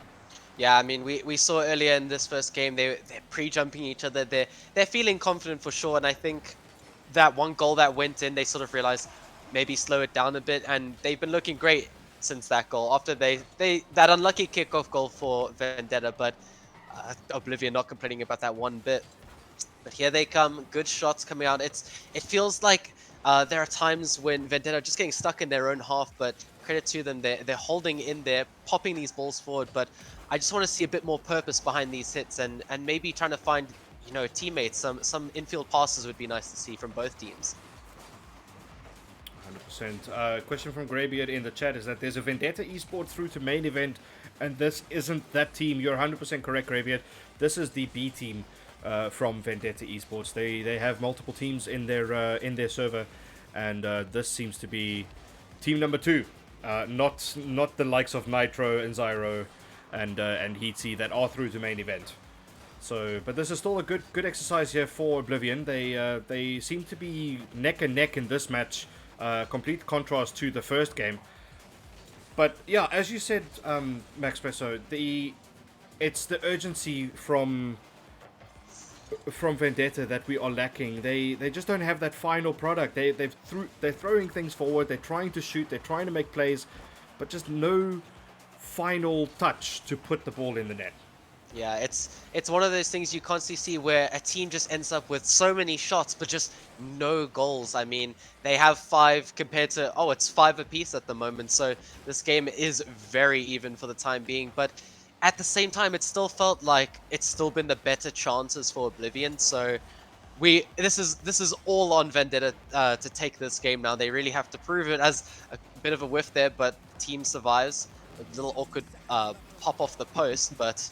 Yeah, I mean, we saw earlier in this first game, they're pre-jumping each other. They're feeling confident for sure, and I think that one goal that went in, they sort of realized maybe slow it down a bit, and they've been looking great since that goal. After that unlucky kickoff goal for Vendetta, but Oblivion not complaining about that one bit. But here they come, good shots coming out. It feels like there are times when Vendetta are just getting stuck in their own half, but credit to them, they're holding in there, popping these balls forward. But I just want to see a bit more purpose behind these hits, and maybe trying to find, you know, teammates. Some infield passes would be nice to see from both teams. 100%. Question from Greybeard in the chat is that there's a Vendetta eSports through to main event, and this isn't that team. You're 100% correct, Greybeard. This is the B team from Vendetta eSports. They have multiple teams in their server, and this seems to be team number 2. Not the likes of Nitro and Zyro and Heatsy that are through to main event. So, but this is still a good exercise here for Oblivion. They seem to be neck and neck in this match. Complete contrast to the first game. But yeah, as you said, Max Presso, it's the urgency from Vendetta that we are lacking. They just don't have that final product. They're throwing things forward. They're trying to shoot. They're trying to make plays, but just no final touch to put the ball in the net. Yeah, it's one of those things you constantly see where a team just ends up with so many shots, but just no goals. I mean, they have 5 compared to, it's 5 apiece at the moment. So this game is very even for the time being. But at the same time, it still felt like it's still been the better chances for Oblivion. So this is all on Vendetta to take this game now. They really have to prove it. As a bit of a whiff there, but the team survives. A little awkward pop off the post, but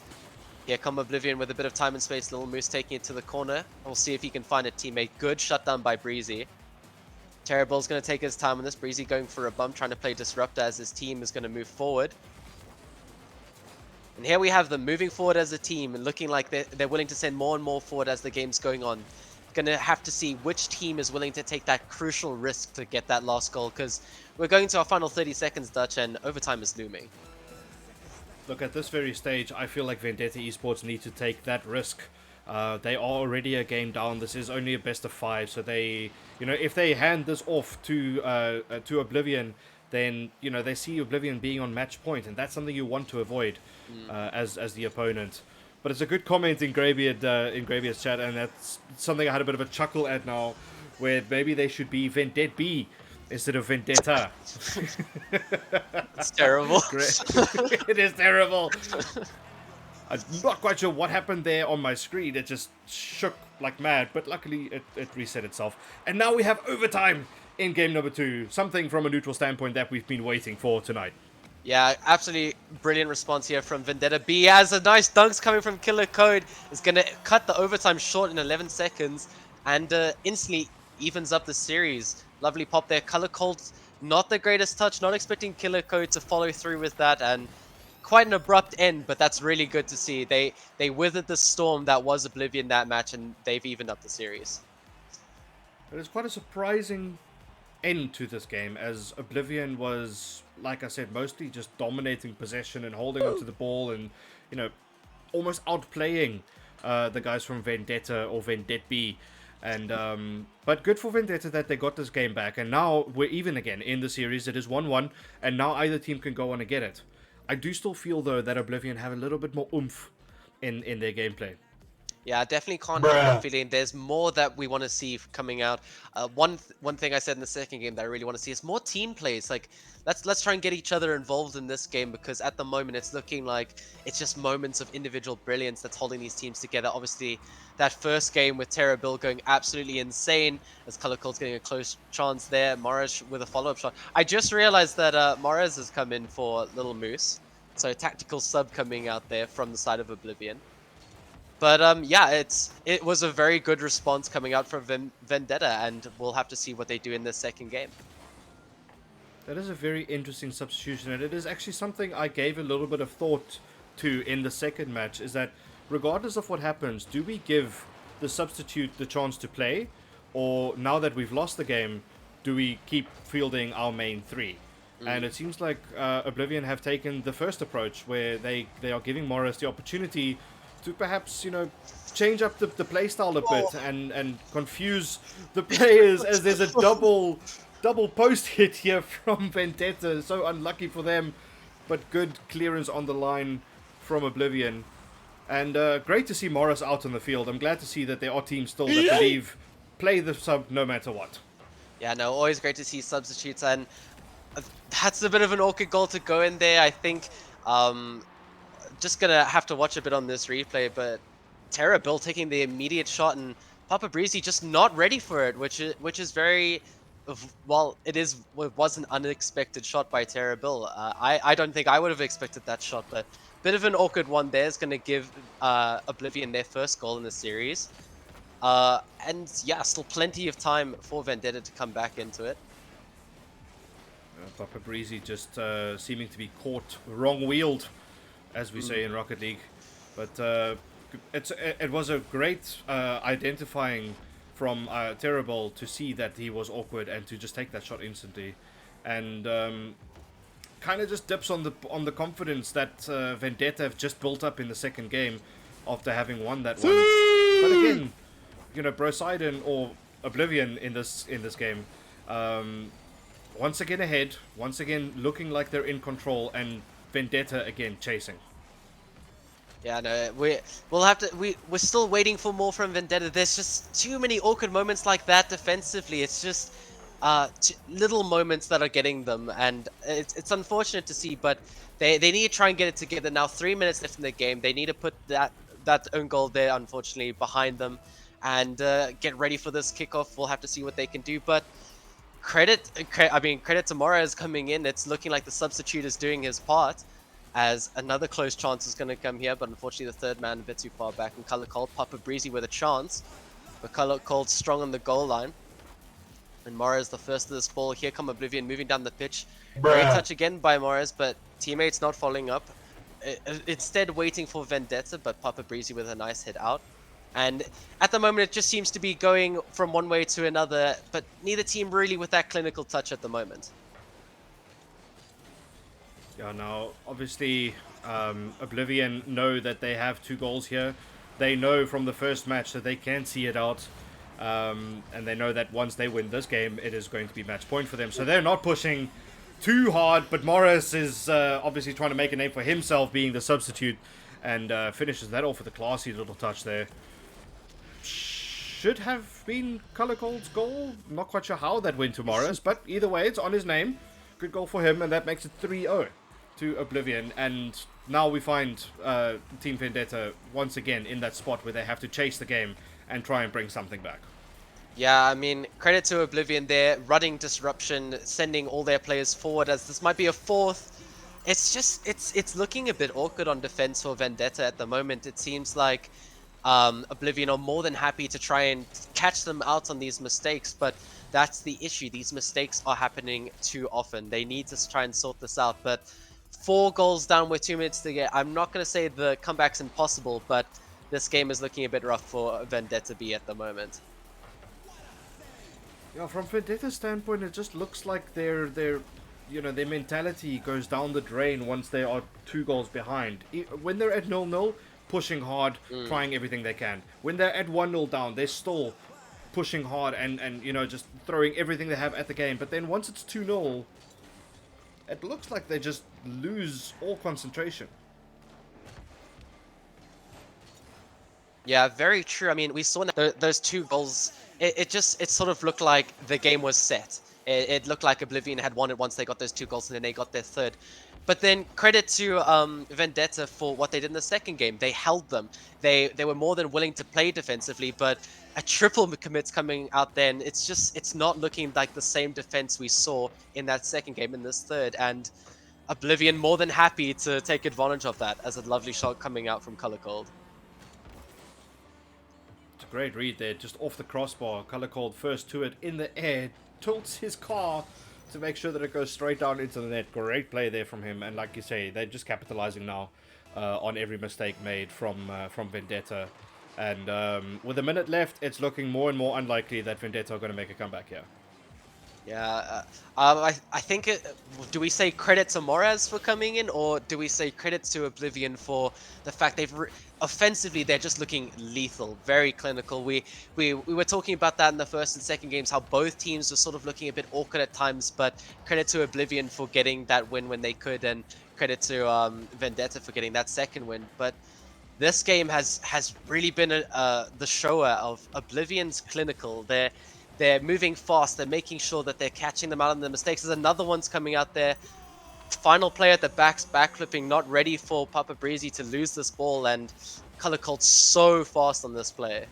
here come Oblivion with a bit of time and space. Little Moose taking it to the corner. We'll see if he can find a teammate. Good shut down by Breezy. Terrible's going to take his time on this. Breezy going for a bump, trying to play Disruptor as his team is going to move forward. And here we have them moving forward as a team and looking like they're willing to send more and more forward as the game's going on. Going to have to see which team is willing to take that crucial risk to get that last goal, because we're going to our final 30 seconds, Dutch, and overtime is looming. Look, at this very stage, I feel like Vendetta eSports need to take that risk. They are already a game down. This is only a best of 5, so they, if they hand this off to Oblivion, then they see Oblivion being on match point, and that's something you want to avoid as the opponent. But it's a good comment in Greybeard's chat, and that's something I had a bit of a chuckle at now, where maybe they should be Vendetta B instead of Vendetta. It's terrible. It is terrible. I'm not quite sure what happened there on my screen. It just shook like mad, but luckily it reset itself. And now we have overtime in game number 2. Something from a neutral standpoint that we've been waiting for tonight. Yeah, absolutely brilliant response here from Vendetta B. As a nice dunks coming from Killer Code is going to cut the overtime short in 11 seconds and instantly evens up the series. Lovely pop there. Color Cold, not the greatest touch. Not expecting Killer Code to follow through with that, and quite an abrupt end, but that's really good to see. They withered the storm that was Oblivion that match, and they've evened up the series. It is quite a surprising end to this game, as Oblivion was, like I said, mostly just dominating possession and holding onto the ball and, almost outplaying the guys from Vendetta or Vendetta B. And but good for Vendetta that they got this game back, and now we're even again in the series. It is 1-1, and now either team can go on and get it. I do still feel though that Oblivion have a little bit more oomph in their gameplay. Yeah, definitely can't help that feeling. There's more that we want to see coming out. One thing I said in the second game that I really want to see is more team plays. Like, let's try and get each other involved in this game, because at the moment it's looking like it's just moments of individual brilliance that's holding these teams together. Obviously, that first game with Terra Bill going absolutely insane, as Color Cold's getting a close chance there. Morris with a follow-up shot. I just realized that Morris has come in for Little Moose, so tactical sub coming out there from the side of Oblivion. But yeah, it was a very good response coming out from Vendetta, and we'll have to see what they do in the second game. That is a very interesting substitution, and it is actually something I gave a little bit of thought to in the second match, is that regardless of what happens, do we give the substitute the chance to play, or now that we've lost the game, do we keep fielding our main three? And it seems like Oblivion have taken the first approach, where they are giving Morris the opportunity to perhaps, change up the playstyle a bit and confuse the players, as there's a double post hit here from Vendetta. So unlucky for them, but good clearance on the line from Oblivion. And great to see Morris out on the field. I'm glad to see that there are teams still that believe play the sub no matter what. Yeah, no, always great to see substitutes, and that's a bit of an awkward goal to go in there. I think just gonna have to watch a bit on this replay, but Bill taking the immediate shot, and Papa Breezy just not ready for it, which is very, well, it was an unexpected shot by Bill. I don't think I would have expected that shot, but bit of an awkward one there is going to give Oblivion their first goal in the series. And yeah, still plenty of time for Vendetta to come back into it. Papa Breezy just seeming to be caught wrong-wheeled, as we say in Rocket League. But it was a great identifying from Terrible to see that he was awkward and to just take that shot instantly. And kind of just dips on the confidence that Vendetta have just built up in the second game after having won that one. But again, Brosidon or Oblivion in this game, once again ahead, once again looking like they're in control, and Vendetta again chasing. Yeah, no, we're still waiting for more from Vendetta. There's just too many awkward moments like that defensively. It's just little moments that are getting them, and it's unfortunate to see, but they need to try and get it together now. 3 minutes left in the game. They need to put that own goal there, unfortunately, behind them, and get ready for this kickoff. We'll have to see what they can do, but credit to Morez coming in. It's looking like the substitute is doing his part, as another close chance is going to come here, but unfortunately the third man a bit too far back. And Color Cold, Papa Breezy with a chance, but Color Cold strong on the goal line. And Morez the first of this ball. Here come Oblivion moving down the pitch. Great touch again by Morez, but teammates not following up. Instead waiting for Vendetta, but Papa Breezy with a nice hit out. And at the moment it just seems to be going from one way to another, but neither team really with that clinical touch at the moment. Yeah, now obviously Oblivion know that they have 2 goals here. They know from the first match that they can see it out. And they know that once they win this game, it is going to be match point for them. So they're not pushing too hard, but Morris is obviously trying to make a name for himself being the substitute, and finishes that off with a classy little touch there. Should have been Color Cold's goal. Not quite sure how that went to Morris, but either way, it's on his name. Good goal for him, and that makes it 3-0 to Oblivion. And now we find Team Vendetta once again in that spot where they have to chase the game and try and bring something back. Yeah, I mean, credit to Oblivion there, running disruption, sending all their players forward, as this might be a fourth. It's just, it's looking a bit awkward on defense for Vendetta at the moment. It seems like Oblivion are more than happy to try and catch them out on these mistakes, but that's the issue. These mistakes are happening too often. They need to try and sort this out, but 4 goals down with 2 minutes to get. I'm not going to say the comeback's impossible, but this game is looking a bit rough for Vendetta B at the moment. Yeah, from Vendetta's standpoint, it just looks like their mentality goes down the drain once they are 2 goals behind. When they're at 0-0, pushing hard, trying everything they can. When they're at 1-0 down, they're still pushing hard and just throwing everything they have at the game. But then once it's 2-0, it looks like they just lose all concentration. Yeah, very true. I mean, we saw those 2 goals. It sort of looked like the game was set. It looked like Oblivion had won it once they got those 2 goals, and then they got their third. But then credit to Vendetta for what they did in the second game. They held them. They were more than willing to play defensively, but a triple commit's coming out then. It's not looking like the same defense we saw in that second game in this third. And Oblivion more than happy to take advantage of that, as a lovely shot coming out from Color Cold. Great read there, just off the crossbar. Color Cold first to it in the air, tilts his car to make sure that it goes straight down into the net. Great play there from him, and like you say, they're just capitalizing now on every mistake made from Vendetta. And with a minute left, it's looking more and more unlikely that Vendetta are going to make a comeback here. Yeah, I think do we say credit to Moraz for coming in, or do we say credit to Oblivion for the fact offensively they're just looking lethal, very clinical. We were talking about that in the first and second games, how both teams were sort of looking a bit awkward at times, but credit to Oblivion for getting that win when they could, and credit to Vendetta for getting that second win. But this game has really been the shower of Oblivion's clinical. They're moving fast. They're making sure that they're catching them out on the mistakes. There's another one's coming out there. Final player at the back's backflipping, not ready for Papa Breezy to lose this ball, and Color Cold so fast on this play.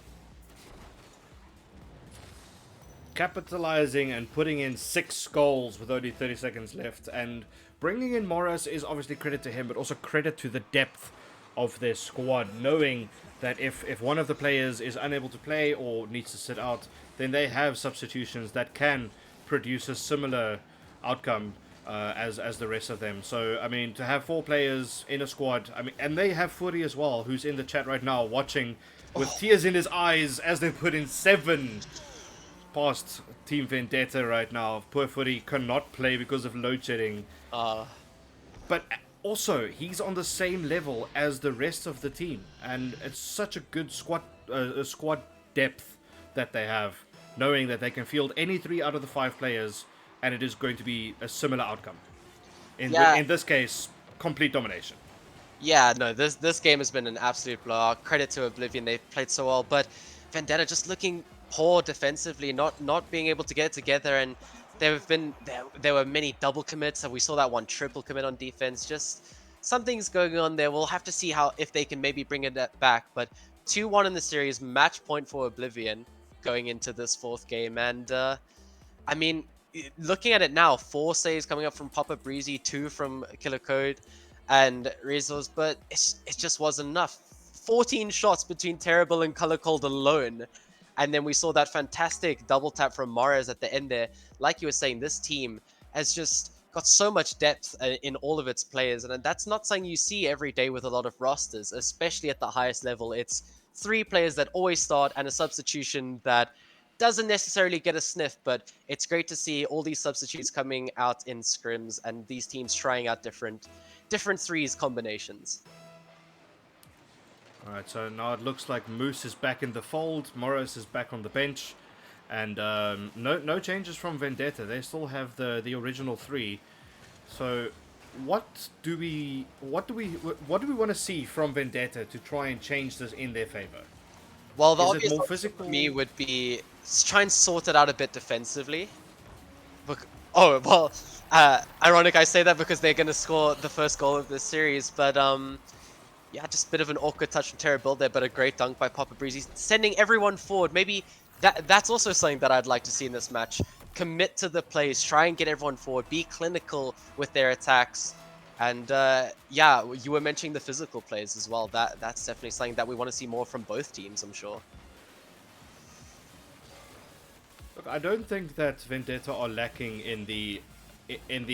Capitalizing and putting in 6 goals with only 30 seconds left, and bringing in Morris is obviously credit to him, but also credit to the depth of their squad, knowing that if one of the players is unable to play or needs to sit out, then they have substitutions that can produce a similar outcome as the rest of them. So, I mean, to have 4 players in a squad, I mean, and they have Furi as well, who's in the chat right now watching with tears in his eyes as they put in 7 past Team Vendetta right now. Poor Furi cannot play because of load shedding. But also, he's on the same level as the rest of the team, and it's such a good squad depth that they have, knowing that they can field any 3 out of the 5 players, and it is going to be a similar outcome. In this case, complete domination. Yeah, no, this game has been an absolute blowout. Credit to Oblivion, they've played so well, but Vendetta just looking poor defensively, not being able to get it together, and there were many double commits, and we saw that one triple commit on defense. Just something's going on there. We'll have to see if they can maybe bring it back. But 2-1 in the series, match point for Oblivion going into this 4th game, and I mean, looking at it now, 4 saves coming up from Papa Breezy, 2 from Killer Code and Rizos, but it just wasn't enough. 14 shots between Terrible and Color Cold alone. And then we saw that fantastic double tap from Mares at the end there. Like you were saying, this team has just got so much depth in all of its players. And that's not something you see every day with a lot of rosters, especially at the highest level. It's 3 players that always start and a substitution that doesn't necessarily get a sniff, but it's great to see all these substitutes coming out in scrims and these teams trying out different 3s combinations. Alright, so now it looks like Moose is back in the fold, Morris is back on the bench, and no changes from Vendetta. They still have the original 3. So what do we want to see from Vendetta to try and change this in their favor? Well, the Is it obvious more option physical? for me would be try and sort it out a bit defensively. Oh, well, ironic I say that because they're going to score the first goal of this series, but yeah, just a bit of an awkward touch from Terra Build there, but a great dunk by Papa Breezy, sending everyone forward. Maybe that's also something that I'd like to see in this match. Commit to the plays, try and get everyone forward, be clinical with their attacks. And yeah, you were mentioning the physical plays as well. That's definitely something that we want to see more from both teams, I'm sure. Look, I don't think that Vendetta are lacking in the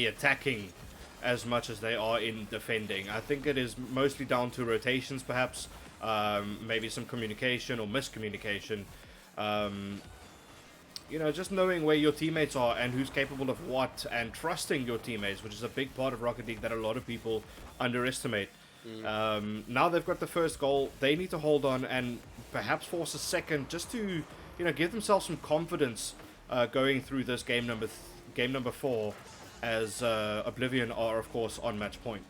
attacking as much as they are in defending. I think it is mostly down to rotations, perhaps, maybe some communication or miscommunication. You know, just knowing where your teammates are and who's capable of what, and trusting your teammates, which is a big part of Rocket League that a lot of people underestimate. Now they've got the first goal, they need to hold on and perhaps force a second, just to, you know, give themselves some confidence going through this game number 4, as Oblivion are, of course, on match point.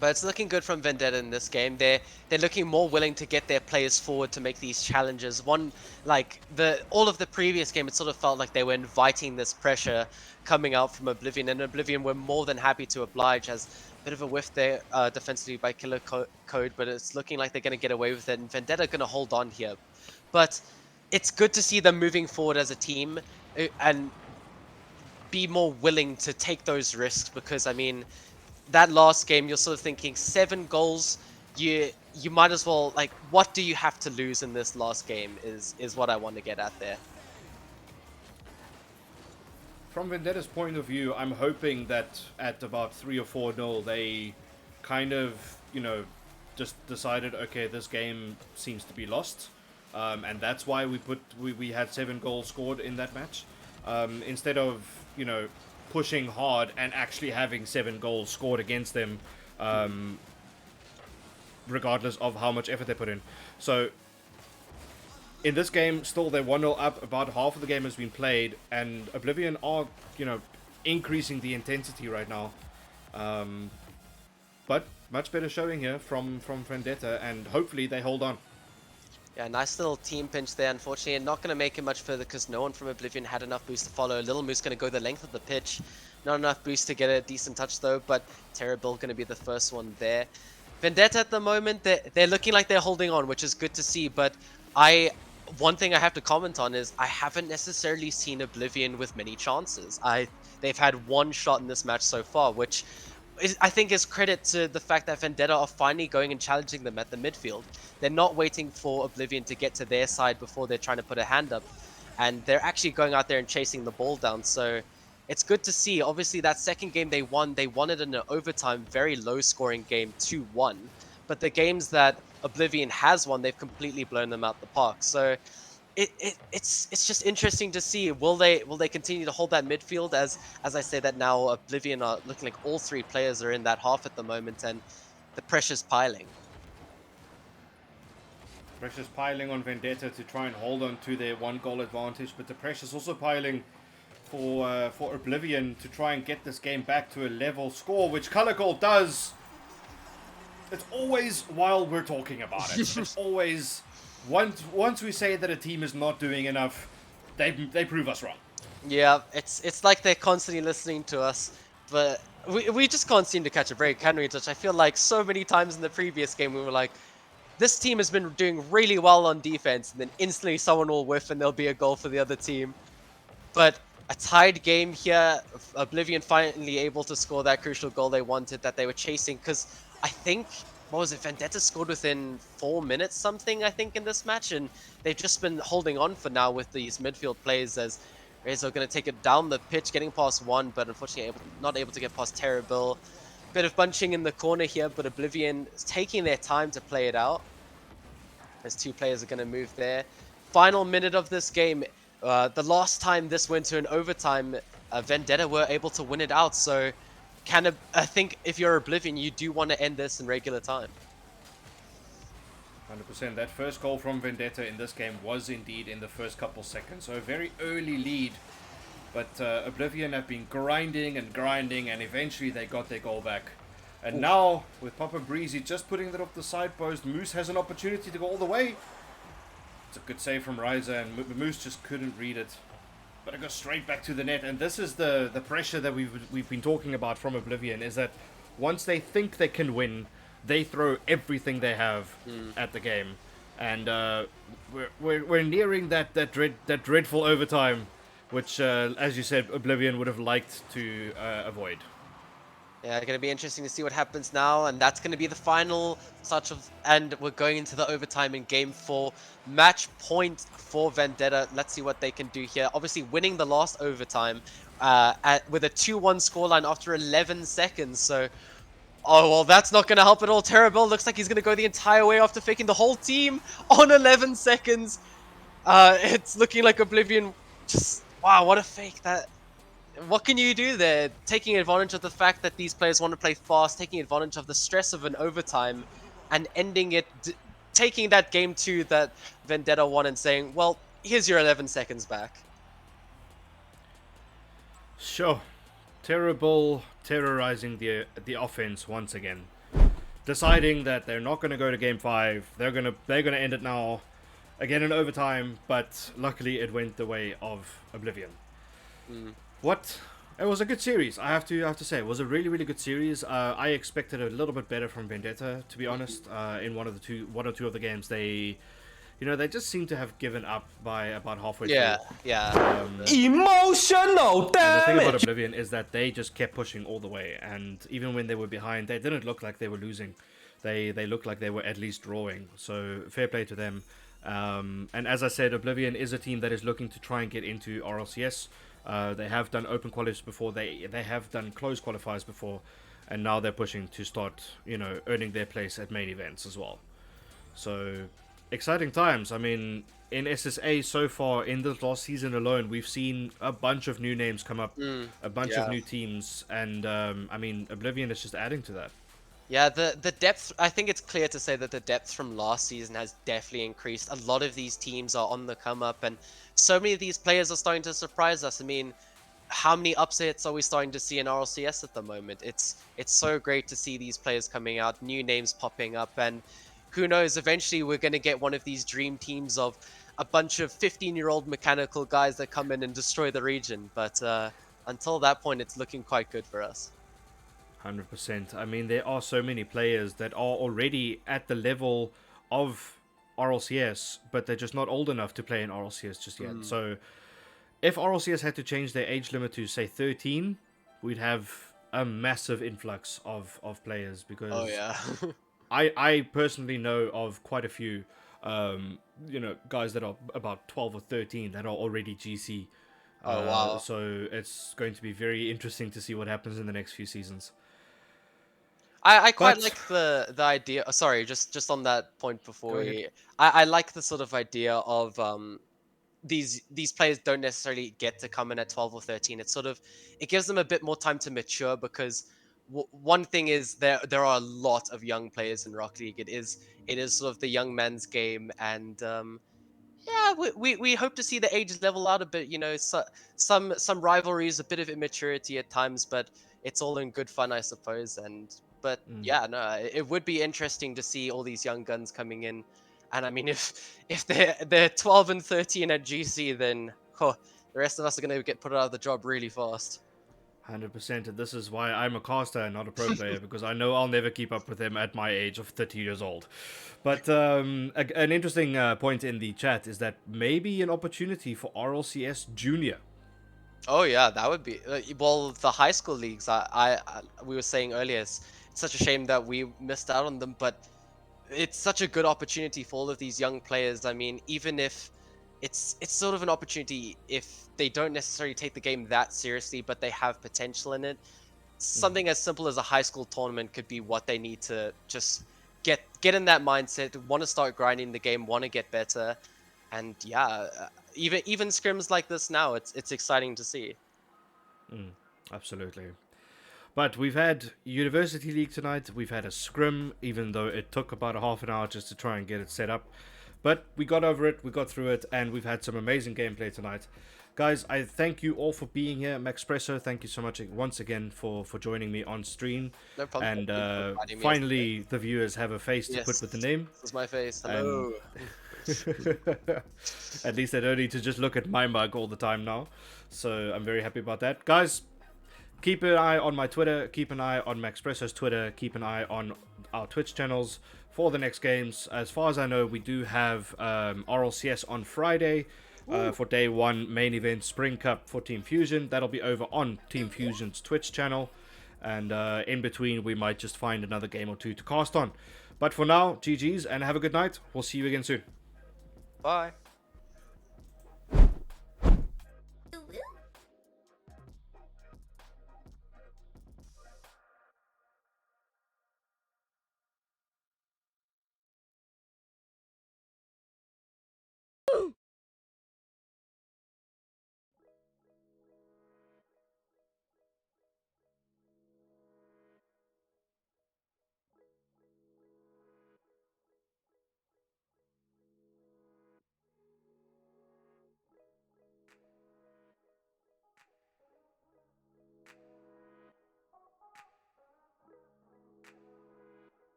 But it's looking good from Vendetta in this game. They're looking more willing to get their players forward to make these challenges. All of the previous game, it sort of felt like they were inviting this pressure coming out from Oblivion, and Oblivion were more than happy to oblige. As a bit of a whiff there defensively by Killer Code, but it's looking like they're going to get away with it, and Vendetta going to hold on here. But it's good to see them moving forward as a team and be more willing to take those risks, because I mean, that last game, you're sort of thinking 7 goals, you might as well, like, what do you have to lose in this last game is what I want to get at there. from Vendetta's point of view, I'm hoping that at about 3 or 4-0, they kind of, you know, just decided, okay, this game seems to be lost. And that's why we had 7 goals scored in that match. Instead of, you know, pushing hard and actually having 7 goals scored against them, regardless of how much effort they put in. So, in this game, still they're 1-0 up, about half of the game has been played, and Oblivion are, you know, increasing the intensity right now. But much better showing here from Vendetta, and hopefully they hold on. Yeah, nice little team pinch there. Unfortunately, not going to make it much further because no one from Oblivion had enough boost to follow. Little Moose going to go the length of the pitch. Not enough boost to get a decent touch though, but Terrible going to be the first one there. Vendetta at the moment, they're looking like they're holding on, which is good to see, but one thing I have to comment on is I haven't necessarily seen Oblivion with many chances. They've had 1 shot in this match so far, which I think is credit to the fact that Vendetta are finally going and challenging them at the midfield. They're not waiting for Oblivion to get to their side before they're trying to put a hand up, and they're actually going out there and chasing the ball down. So it's good to see. Obviously, that second game they won it in an overtime, very low-scoring game, 2-1. But the games that Oblivion has won, they've completely blown them out the park. So it's just interesting to see. Will they continue to hold that midfield? As I say that now, Oblivion are looking like all 3 players are in that half at the moment, and the pressure's piling. Pressure's piling on Vendetta to try and hold on to their 1-goal advantage, but the pressure's also piling for Oblivion to try and get this game back to a level score, which Color Gold does. It's always while we're talking about it. It's always once we say that a team is not doing enough, they prove us wrong. Yeah, it's like they're constantly listening to us, but we just can't seem to catch a break, can we? Which I feel like so many times in the previous game we were like, this team has been doing really well on defense, and then instantly someone will whiff and there'll be a goal for the other team. But a tied game here, Oblivion finally able to score that crucial goal they wanted, that they were chasing, because I think, what was it, Vendetta scored within 4 minutes something, I think, in this match, and they've just been holding on for now with these midfield plays, as Rezo going to take it down the pitch, getting past 1, but unfortunately not able to get past Terrible. Bit of bunching in the corner here, but Oblivion is taking their time to play it out. As 2 players are going to move there. Final minute of this game. The last time this went to an overtime, Vendetta were able to win it out, so I think if you're Oblivion, you do want to end this in regular time. 100%. That first goal from Vendetta in this game was indeed in the first couple seconds, so a very early lead. But Oblivion have been grinding, and eventually they got their goal back. And now, with Papa Breezy just putting that off the side post, Moose has an opportunity to go all the way. It's a good save from Ryza, and Moose just couldn't read it. But it goes straight back to the net, and this is the pressure that we've been talking about from Oblivion, is that once they think they can win, they throw everything they have at the game. And we're nearing that dreadful overtime, which, as you said, Oblivion would have liked to avoid. Yeah, going to be interesting to see what happens now, and that's going to be the final touch of, and we're going into the overtime in Game 4. Match point for Vendetta. Let's see what they can do here. Obviously, winning the last overtime with a 2-1 scoreline after 11 seconds. So, oh, well, that's not going to help at all. Terrible. Looks like he's going to go the entire way after faking the whole team on 11 seconds. It's looking like Oblivion just, wow, what a fake that. What can you do there? Taking advantage of the fact that these players want to play fast, taking advantage of the stress of an overtime, and ending it, taking that game 2 that Vendetta won and saying, well, here's your 11 seconds back. Sure. Terrible, terrorizing the offense once again. Deciding that they're not going to go to Game 5. They're gonna end it now. Again in overtime, but luckily it went the way of Oblivion. It was a good series. I have to say, it was a really, really good series. I expected a little bit better from Vendetta, to be honest. In one or two of the games, they just seem to have given up by about halfway through. Yeah. Emotional And the thing about damage. Oblivion is that they just kept pushing all the way, and even when they were behind, they didn't look like they were losing. They looked like they were at least drawing. So fair play to them. And as I said, Oblivion is a team that is looking to try and get into RLCS. They have done open qualifiers before. They have done closed qualifiers before, and now they're pushing to start, earning their place at main events as well. So, exciting times. I mean, in SSA so far, in this last season alone, we've seen a bunch of new names come up, a bunch of new teams, and I mean, Oblivion is just adding to that. Yeah, the depth, I think it's clear to say that the depth from last season has definitely increased. A lot of these teams are on the come up, and so many of these players are starting to surprise us. I mean, how many upsets are we starting to see in RLCS at the moment? It's so great to see these players coming out, new names popping up, and who knows, eventually we're going to get one of these dream teams of a bunch of 15-year-old mechanical guys that come in and destroy the region. But until that point, it's looking quite good for us. 100%. I mean, there are so many players that are already at the level of RLCS, but they're just not old enough to play in RLCS just yet. So, if RLCS had to change their age limit to, say, 13, we'd have a massive influx of players, because Oh, yeah. I personally know of quite a few, guys that are about 12 or 13 that are already GC. Oh, wow. So it's going to be very interesting to see what happens in the next few seasons. I quite But- like the idea. Sorry, just on that point before Go we, I like the sort of idea of these players don't necessarily get to come in at 12 or 13. It's sort of, it gives them a bit more time to mature, because one thing is there are a lot of young players in Rocket League. It is sort of the young man's game, and yeah, we hope to see the ages level out a bit. Some rivalries, a bit of immaturity at times, but it's all in good fun, I suppose. But yeah, no, it would be interesting to see all these young guns coming in. And I mean, if they're 12 and 13 at GC, then the rest of us are going to get put out of the job really fast. 100%, and this is why I'm a caster and not a pro player, because I know I'll never keep up with them at my age of 30 years old. But an interesting point in the chat is that maybe an opportunity for RLCS Junior. Oh yeah, that would be well, the high school leagues. We were saying earlier, it's such a shame that we missed out on them, but it's such a good opportunity for all of these young players. I mean, even if it's sort of an opportunity if they don't necessarily take the game that seriously, but they have potential in it. Something as simple as a high school tournament could be what they need to just get in that mindset, want to start grinding the game, want to get better. And yeah, even scrims like this now, it's exciting to see. Absolutely. But we've had University League tonight. We've had a scrim, even though it took about a half an hour just to try and get it set up. But we got over it, we got through it, and we've had some amazing gameplay tonight. Guys, I thank you all for being here. Maxpresso, thank you so much once again for joining me on stream. No problem. And Thank you for inviting me. finally, the viewers have a face to Yes, put with the name. This is my face. Hello. At least I don't need to just look at my mug all the time now. So I'm very happy about that. Guys, keep an eye on my Twitter. Keep an eye on Maxpresso's Twitter. Keep an eye on our Twitch channels for the next games. As far as I know, we do have RLCS on Friday for day one, main event Spring Cup for Team Fusion. That'll be over on Team Fusion's Twitch channel. And in between, we might just find another game or two to cast on. But for now, GG's and have a good night. We'll see you again soon. Bye.